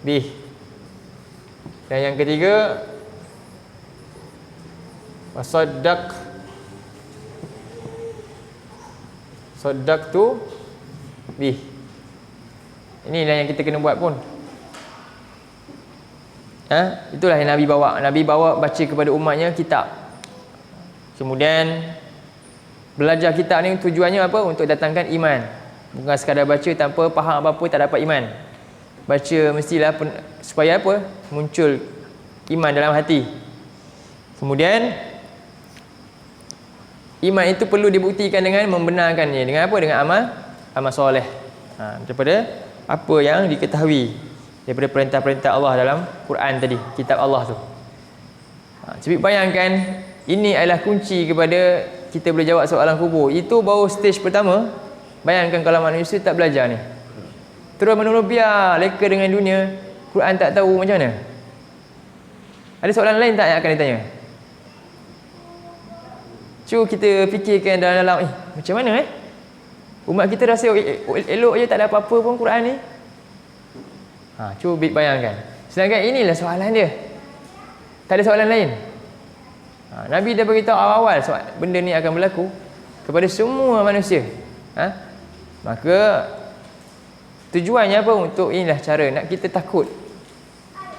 bih. Dan yang ketiga, wa saddaqtu bih. Inilah yang kita kena buat pun. Itulah yang Nabi bawa. Nabi bawa baca kepada umatnya kitab. Kemudian belajar kitab ni tujuannya apa? Untuk datangkan iman. Bukan sekadar baca tanpa faham apa-apa, tak dapat iman. Baca mestilah supaya apa? Muncul iman dalam hati. Kemudian iman itu perlu dibuktikan dengan membenarkannya. Dengan apa? Dengan amal soleh. Daripada apa yang diketahui daripada perintah-perintah Allah dalam Quran tadi, kitab Allah tu. Cuba bayangkan, ini adalah kunci kepada kita boleh jawab soalan kubur. Itu baru stage pertama. Bayangkan kalau manusia tak belajar ni, terus menurut biar leka dengan dunia, Quran tak tahu macam mana. Ada soalan lain tak yang akan ditanya? Cuba kita fikirkan dalam macam mana umat kita rasa elok je, tak ada apa-apa pun Quran ni. Cuba bayangkan. Sedangkan inilah soalan dia, tak ada soalan lain. Nabi dah beritahu awal-awal benda ni akan berlaku kepada semua manusia. Maka tujuannya apa? Untuk inilah cara nak kita takut.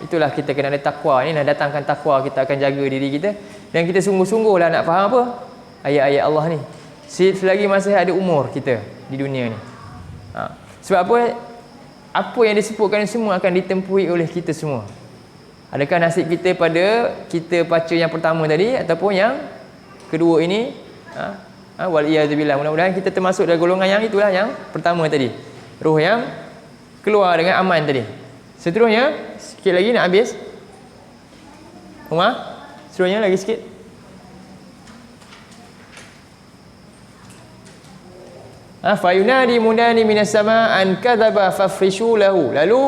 Itulah kita kena ada takwa. Inilah datangkan takwa, kita akan jaga diri kita dan kita sungguh-sungguhlah nak faham apa ayat-ayat Allah ni selagi masih ada umur kita di dunia ni. Sebab apa? Apa yang disebutkan semua akan ditempuhi oleh kita semua. Adakah nasib kita pada kita baca yang pertama tadi ataupun yang kedua ini? Waliyazubillah. Mudah-mudahan kita termasuk dalam golongan yang itulah, yang pertama tadi, roh yang keluar dengan aman tadi. Seterusnya, sikit lagi nak habis. Umar, seterusnya lagi sikit. Fayunadi munani minas sama an kadzaba fafrishu lahu. Lalu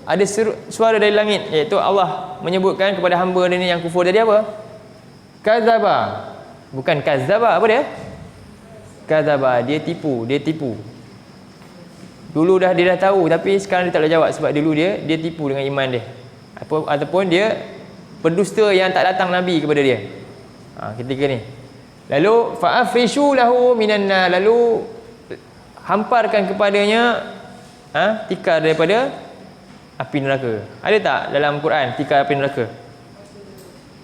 ada suara dari langit, iaitu Allah menyebutkan kepada hamba dia ni yang kufur tadi apa? Kadzaba. Bukan kadzaba, apa dia? Kadzaba, dia tipu. Dulu dia dah tahu, tapi sekarang dia tak boleh jawab sebab dulu dia tipu dengan iman dia. Ataupun dia pendusta yang tak datang Nabi kepada dia. Ketika ni. Lalu fa'afrishu lahu minan nar, lalu hamparkan kepadanya tikar daripada api neraka. Ada tak dalam Quran tikar api neraka?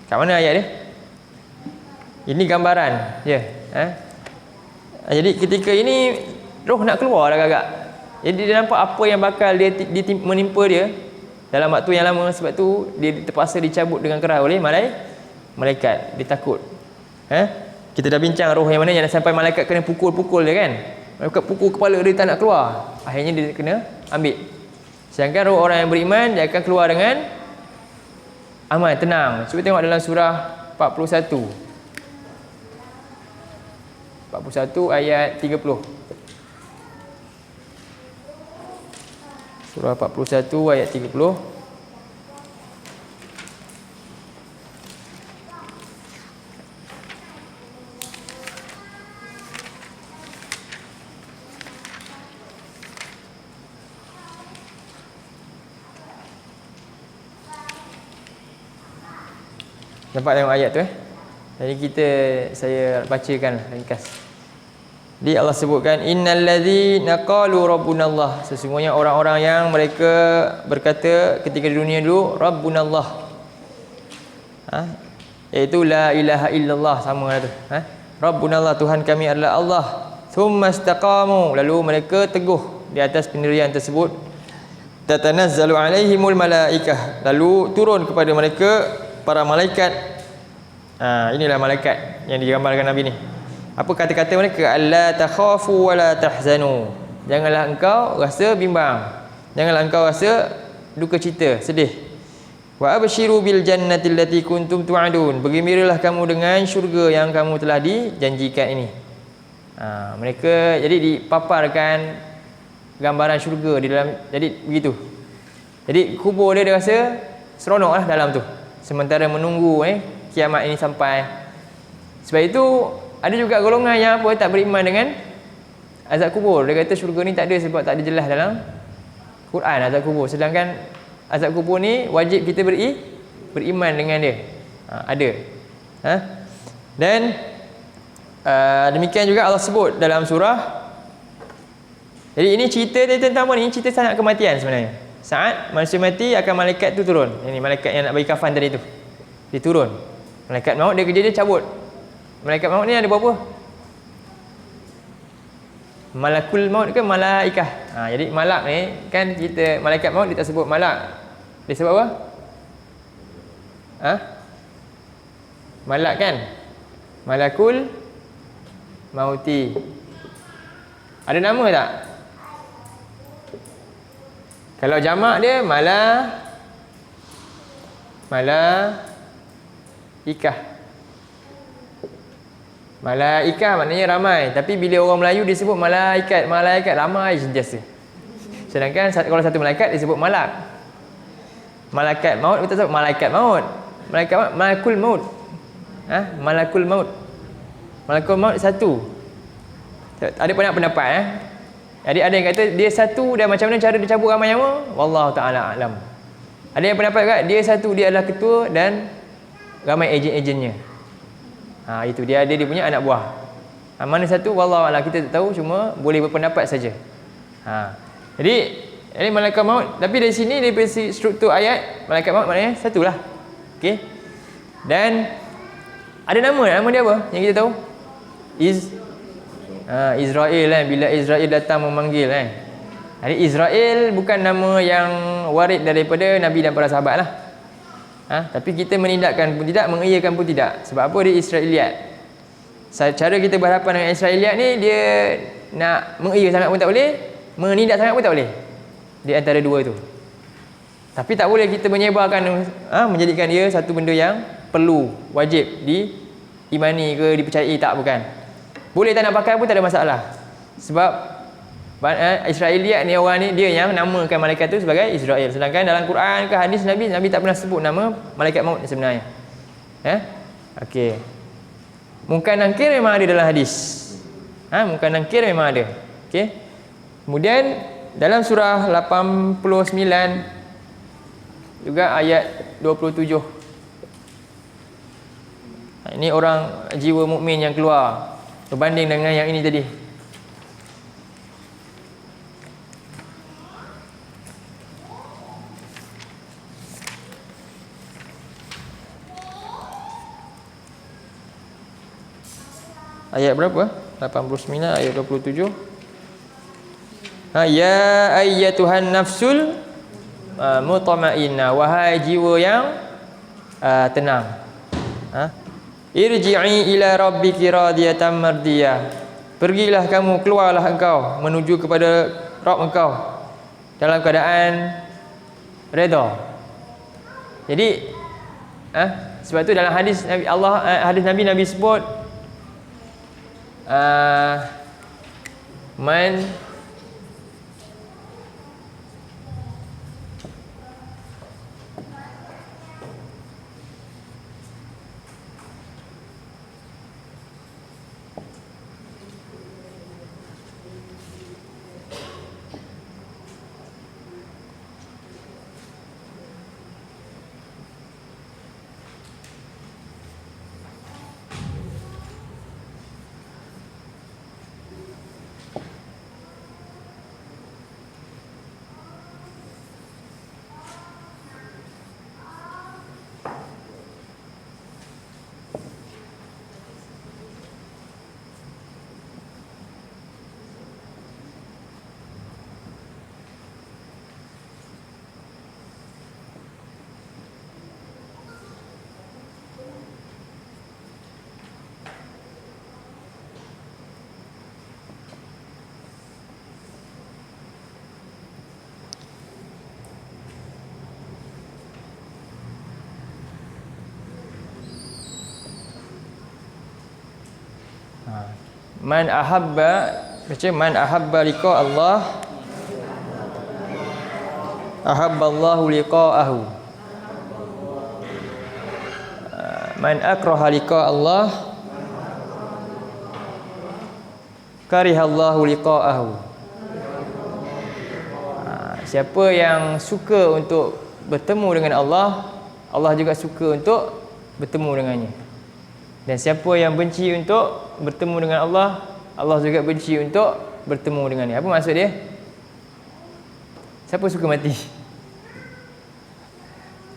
Kat mana ayat dia? Ini gambaran je. Jadi ketika ini roh nak keluar dah agak. Jadi dia nampak apa yang bakal dia menimpa dia dalam waktu yang lama. Sebab tu dia terpaksa dicabut dengan keras oleh malaikat. Dia takut. Kita dah bincang roh yang mana yang sampai malaikat kena pukul-pukul dia kan. Malaikat pukul kepala dia tak nak keluar. Akhirnya dia kena ambil. Sedangkan roh orang yang beriman, dia akan keluar dengan aman, tenang. Cuba tengok dalam surah 41 ayat 30. Surah 41 ayat 30. Dapat tengok ayat tu Jadi saya bacakan ringkas. Jadi Allah sebutkan innal ladzina qalu rabbunallah, sesungguhnya orang-orang yang mereka berkata ketika di dunia dulu rabbunallah. Iaitu la ilaha illallah, sama lah tu. Rabbunallah, Tuhan kami adalah Allah. Tsumma istaqamu, lalu mereka teguh di atas pendirian tersebut. Tatanazzalu alaihimul malaikah, lalu turun kepada mereka para malaikat. Inilah malaikat yang digambarkan Nabi ni. Apa kata-kata mereka? Alla takhafu wa la tahzanu. Janganlah engkau rasa bimbang, janganlah engkau rasa duka cita, sedih. Wa abshiru bil jannati allati kuntum tu'adun. Bergembiralah kamu dengan syurga yang kamu telah dijanjikan ini. Mereka jadi dipaparkan gambaran syurga di dalam, jadi begitu. Jadi kubur dia rasa seronoklah dalam tu, sementara menunggu kiamat ini sampai. Sebab itu ada juga golongan yang tak beriman dengan azab kubur. Dia kata syurga ni tak ada sebab tak ada jelas dalam Quran azab kubur. Sedangkan azab kubur ni wajib kita beriman dengan dia. Ada. Dan demikian juga Allah sebut dalam surah. Jadi ini cerita dia tentang apa ni? Cerita saat kematian sebenarnya. Saat manusia mati akan malaikat tu turun. Ini malaikat yang nak bagi kafan tadi tu. Dia turun. Malaikat maut dia kerja dia cabut. Malaikat maut ni ada berapa? Malakul maut ke malaikah? Jadi malak ni kan kita malaikat maut dia tak sebut malak. Dia sebut apa? Malak kan? Malakul mauti. Ada nama tak? Kalau jamak dia malaikah. Malaikah maknanya ramai, tapi bila orang Melayu disebut malaikat ramai sentiasa. Sedangkan kalau satu malaikat disebut malak. Malaikat maut kita sebut malaikat maut. Malaikat maut, malakul maut. Malakul maut. Malakul maut satu. Ada banyak pendapat Jadi ada yang kata dia satu dan macam mana cara dia cabut ramai nyawa? Wallahu taala alam. Ada yang pendapat juga dia satu, dia adalah ketua dan ramai ejen-ejennya. Itu dia punya anak buah. Mana satu wallahu a'lam, kita tak tahu, cuma boleh berpendapat saja. Jadi malaikat maut, tapi dari sini dari struktur ayat malaikat maut maknanya satulah. Okey. Dan ada nama dia apa yang kita tahu? Israel bila Israel datang memanggil Jadi Israel bukan nama yang warid daripada Nabi dan para sahabat lah. Tapi kita menindakkan pun tidak, mengiyakan pun tidak. Sebab apa? Dia Israeliat. Cara kita berhadapan dengan Israeliat ni, dia nak mengiya sangat pun tak boleh, menindak sangat pun tak boleh. Di antara dua tu. Tapi tak boleh kita menyebarkan, menjadikan dia satu benda yang perlu, wajib diimani ke dipercayai, tak, bukan. Boleh tak nak pakai pun tak ada masalah. Sebab Israeliat ni, orang ni dia yang namakan malaikat tu sebagai Israel. Sedangkan dalam Quran ke hadis Nabi tak pernah sebut nama malaikat maut sebenarnya. Okey. Munkar Nakir memang ada dalam hadis. Munkar Nakir memang ada. Okey. Kemudian dalam surah 89 juga ayat 27. Ini orang jiwa mukmin yang keluar berbanding dengan yang ini tadi. Ayat berapa? 89 ayat 27. Ya ayyatuhan nafsul mutmainnah, wahai jiwa yang tenang. Irji'i ila rabbiki radiyatan mardiyah. Pergilah kamu, keluarlah engkau menuju kepada Rabb engkau dalam keadaan redha. Jadi sebab tu dalam hadis Nabi hadis Nabi sebut man Man ahabba, baca man ahabba liqa Allah ahabballahu liqa'ahu. Man akraha liqa Allah karihallahu liqa'ahu. Siapa yang suka untuk bertemu dengan Allah, Allah juga suka untuk bertemu dengannya. Dan siapa yang benci untuk bertemu dengan Allah, Allah juga benci untuk bertemu dengannya. Apa maksud dia? Siapa suka mati?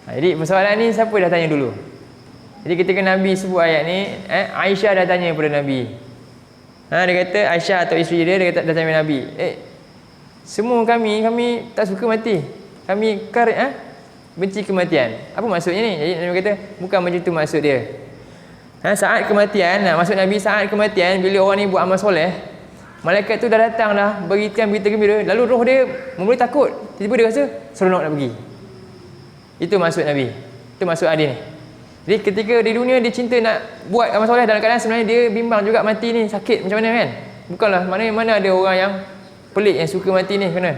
Jadi persoalan ni siapa dah tanya dulu? Jadi ketika Nabi sebut ayat ni, Aisyah dah tanya kepada Nabi. Dia kata Aisyah atau isteri dia kata dah tanya Nabi. Semua kami tak suka mati. Kami benci kematian. Apa maksudnya ni? Jadi Nabi kata bukan macam tu maksud dia. Saat kematian, maksud Nabi saat kematian bila orang ni buat amal soleh, malaikat tu dah datang dah berikan berita gembira, lalu roh dia mula takut. Tiba-tiba dia rasa seronok nak pergi. Itu maksud Nabi. Itu maksud hadis ni. Jadi ketika di dunia dia cinta nak buat amal soleh, dalam keadaan sebenarnya dia bimbang juga mati ni sakit macam mana kan. Bukanlah mana ada orang yang pelik yang suka mati ni kena.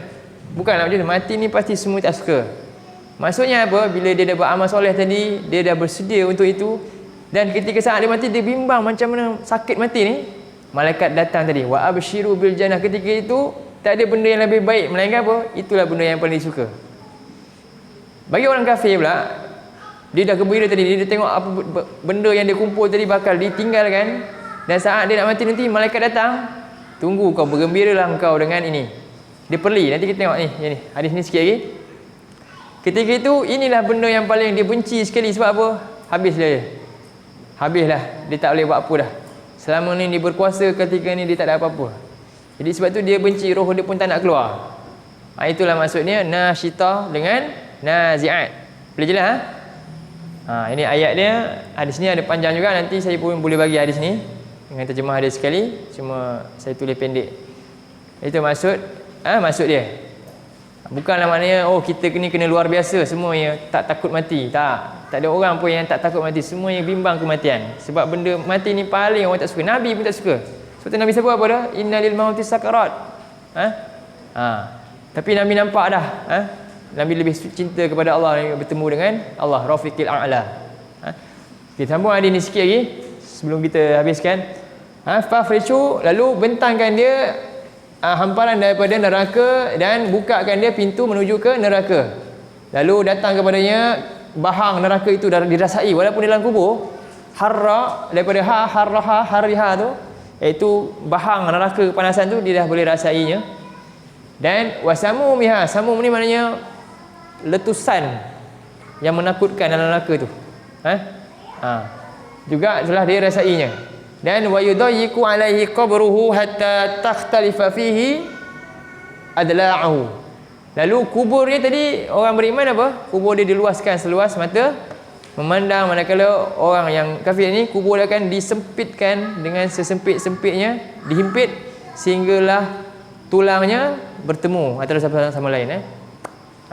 Bukanlah macam tu. Mati ni pasti semua tak suka. Maksudnya apa? Bila dia dah buat amal soleh tadi, dia dah bersedia untuk itu, dan ketika saat dia mati dia bimbang macam mana sakit mati ni, malaikat datang tadi wa abshiru bil jannah. Ketika itu tak ada benda yang lebih baik melainkan apa? Itulah benda yang paling disuka. Bagi orang kafir pula, dia dah gembira tadi, dia tengok apa benda yang dia kumpul tadi bakal ditinggalkan, dan saat dia nak mati nanti malaikat datang, tunggu kau, bergembiralah engkau dengan ini. Dia perli, nanti kita tengok ni, hadis ni sikit lagi. Ketika itu inilah benda yang paling dia benci sekali. Sebab apa? Habislah dia tak boleh buat apa dah. Selama ni dia berkuasa, ketika ni dia tak ada apa-apa. Jadi sebab tu dia benci, roh dia pun tak nak keluar. Itulah maksudnya nasyitah dengan nazi'at. Boleh jelas? Ini ayat dia. Hadis ni ada panjang juga, nanti saya pun boleh bagi hadis ni dengan terjemah hadis sekali, cuma saya tulis pendek. Itu maksud dia. Bukanlah maknanya kita kena luar biasa semua yang tak takut mati. Tak ada orang pun yang tak takut mati. Semua yang bimbang kematian. Sebab benda mati ni paling orang tak suka. Nabi pun tak suka. Sebab tu Nabi sebut apa dah? Innalil mauti sakarat. Tapi Nabi nampak dah. Nabi lebih cinta kepada Allah, bertemu dengan Allah, Rafiqil A'la. Kita sambung hadis ni sikit lagi sebelum kita habiskan. Fafrichu, lalu bentangkan dia hamparan daripada neraka dan bukakan dia pintu menuju ke neraka. Lalu datang kepadanya bahang neraka itu dah dirasai walaupun dalam kubur. Harra, daripada harraha, hariha tu, iaitu bahang neraka kepanasan tu dia dah boleh rasainya. Dan wasamu miha, samum ni maknanya letusan yang menakutkan dalam neraka tu. Juga telah dia rasainya. Dan wa yudayyiqu alaihi qabruhu hatta takhtalifa fihi adla'uhu. Lalu kuburnya tadi orang beriman apa? Kubur dia diluaskan seluas mata memandang, manakala orang yang kafir ni kubur dia akan disempitkan dengan sesempit-sempitnya, dihimpit sehinggalah tulangnya bertemu antara satu sama lain.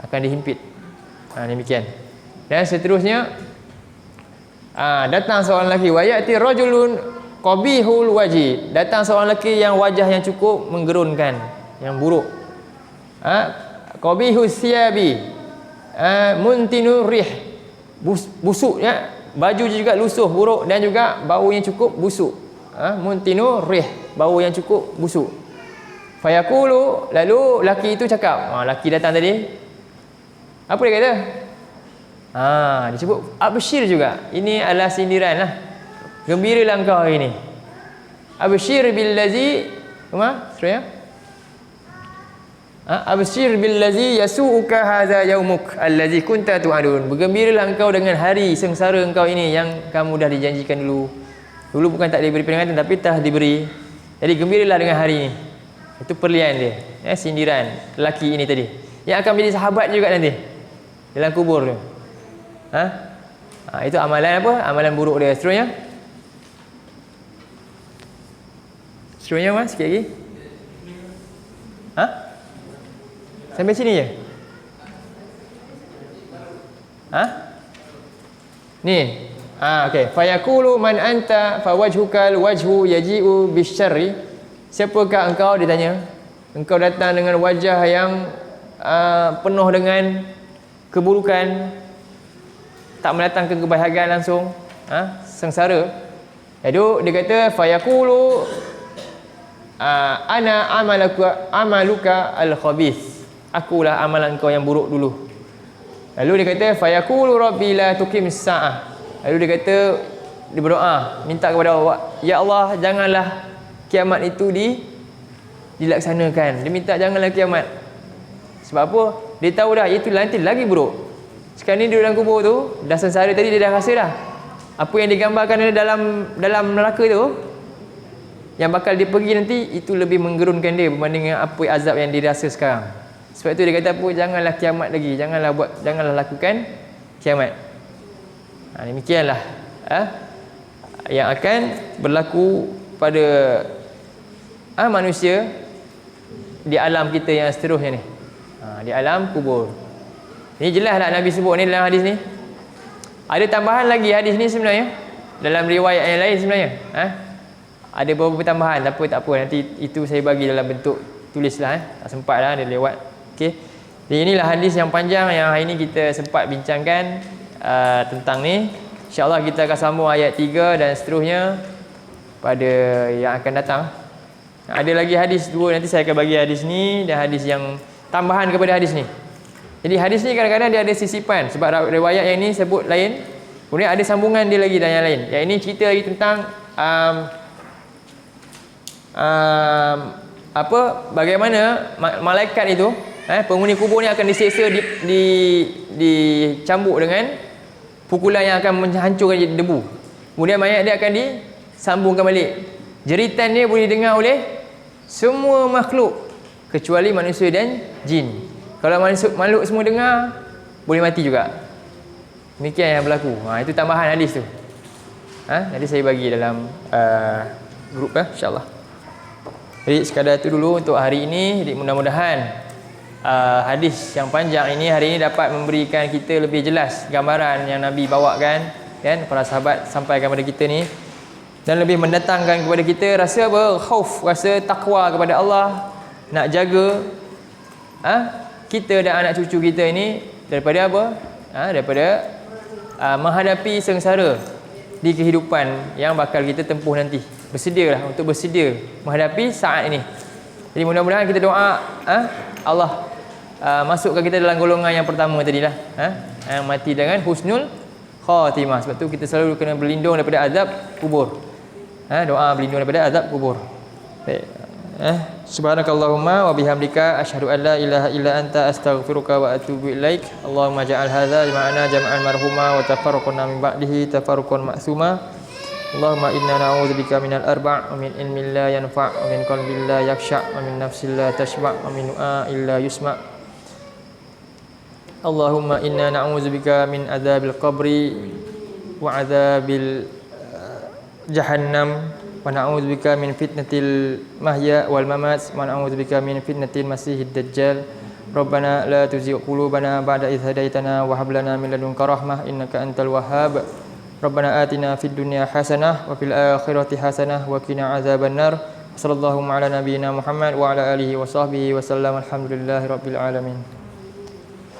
Akan dihimpit. Demikian. Dan seterusnya datang seorang lelaki, wa ya'ti rajulun qabihul wajhi. Datang seorang lelaki yang wajah yang cukup menggerunkan, yang buruk. Qabihus siyabi, muntinu rih, busuk ya. Baju juga lusuh, buruk, dan juga bau yang cukup busuk. Muntinu rih, bau yang cukup busuk. Fayaqulu, lalu lelaki itu cakap, lelaki datang tadi, apa dia kata? Dia sebut abshir juga. Ini adalah sindiran lah. Gembiralah engkau hari ini. Abshir billazi, seterusnya. Abshir billazi yasu'uka hadza yaumuk allazi kunta tu'adun. Bergembiralah engkau dengan hari sengsara engkau ini yang kamu dah dijanjikan dulu. Dulu bukan tak diberi peringatan tapi telah diberi. Jadi gembiralah dengan hari ini. Itu perlian dia. Sindiran lelaki ini tadi. Yang akan menjadi sahabat juga nanti dalam kubur tu. Itu amalan apa? Amalan buruk dia. Seterusnya mas, sikit lagi. Sampai sini je? Ni. Okey. Fayaqulu man anta fawajhukal wajhu yaji'u bisyarri. Siapakah engkau, dia tanya. Engkau datang dengan wajah yang penuh dengan keburukan, tak mendatangkan kebahagiaan langsung, sengsara. Jadi dia kata fayaqulu ana amaluka al-khabith. Akulah amalan kau yang buruk dulu. Lalu dia kata fayaqulu rabbi la tuqim as-saah. Lalu dia kata, dia berdoa, minta kepada Allah, ya Allah, janganlah kiamat itu dilaksanakan. Dia minta janganlah kiamat. Sebab apa? Dia tahu dah itu nanti lagi buruk. Sekarang ni dia dalam kubur tu, dah sengsara tadi, dia dah rasa dah apa yang digambarkan dalam neraka tu, yang bakal dia pergi nanti, itu lebih menggerunkan dia berbanding dengan apa azab yang dia rasa sekarang. Sebab tu dia kata apa? Janganlah kiamat lagi, janganlah lakukan kiamat. Demikianlah yang akan berlaku pada manusia di alam kita yang seterusnya ni, di alam kubur. Ini jelaslah Nabi sebut ni dalam hadis ni. Ada tambahan lagi hadis ni sebenarnya dalam riwayat yang lain sebenarnya. Ada beberapa tambahan, tak apa, nanti itu saya bagi dalam bentuk tulislah. Tak sempat dah, dia lewat. Okey. Jadi inilah hadis yang panjang yang hari ini kita sempat bincangkan tentang ni. InsyaAllah kita akan sambung ayat 3 dan seterusnya pada yang akan datang. Ada lagi hadis 2, nanti saya akan bagi hadis ni dan hadis yang tambahan kepada hadis ni. Jadi hadis ni kadang-kadang dia ada sisipan, sebab riwayat yang ni sebut lain, kemudian ada sambungan dia lagi dan yang lain. Yang ini cerita lagi tentang bagaimana malaikat itu, penghuni kubur ni akan diseksa, dicambuk dengan pukulan yang akan menghancurkan jadi debu. Kemudian mayat dia akan disambungkan balik. Jeritan dia boleh dengar oleh semua makhluk kecuali manusia dan jin. Kalau makhluk semua dengar, boleh mati juga. Demikian yang berlaku. Itu tambahan hadis tu. Nanti saya bagi dalam grup insya-Allah. Jadi sekadar itu dulu untuk hari ini. Jadi mudah-mudahan hadis yang panjang ini hari ini dapat memberikan kita lebih jelas gambaran yang Nabi bawakan, kan, para sahabat sampaikan kepada kita ni, dan lebih mendatangkan kepada kita rasa apa? Khauf, rasa takwa kepada Allah, nak jaga kita dan anak cucu kita ini daripada apa? Daripada menghadapi sengsara di kehidupan yang bakal kita tempuh nanti. Bersedialah untuk bersedia menghadapi saat ini. Jadi mudah-mudahan kita doa Allah masukkan kita dalam golongan yang pertama tadilah, yang mati dengan husnul khatimah. Sebab tu kita selalu kena berlindung daripada azab kubur. Doa berlindung daripada azab kubur. Baik. Subhanakallahumma wa bihamdika asyhadu an la ilaha illa anta astaghfiruka wa atubu ilaik. Allahumma ja'al hadza jama'ana jam'an marhuma wa tafarraqna min ba'dihi tafarruqan ma'suma. Allahumma inna na'udzubika minal arba' wa min ilmin la yanfa' wa min qalbin la yakhsha' wa min nafsin la tashba' wa min du'a illa yusma'. Allahumma inna na'udzubika min adzabil qabri wa adzabil jahannam wa na'udzubika min fitnatil mahya wal mamat wa na'udzubika min fitnatil masiihid dajjal. Rabbana la tuzigh qulubana ba'da idh hadaitana wa hab lana min ladunka rahmah innaka antal wahhab. Rabbana atina fid dunya hasanah wa fil akhirati hasanah wa qina azabannar. Sallallahu ala nabiyyina Muhammad wa ala alihi wa sahbihi wa sallam. Alhamdulillahirabbil alamin.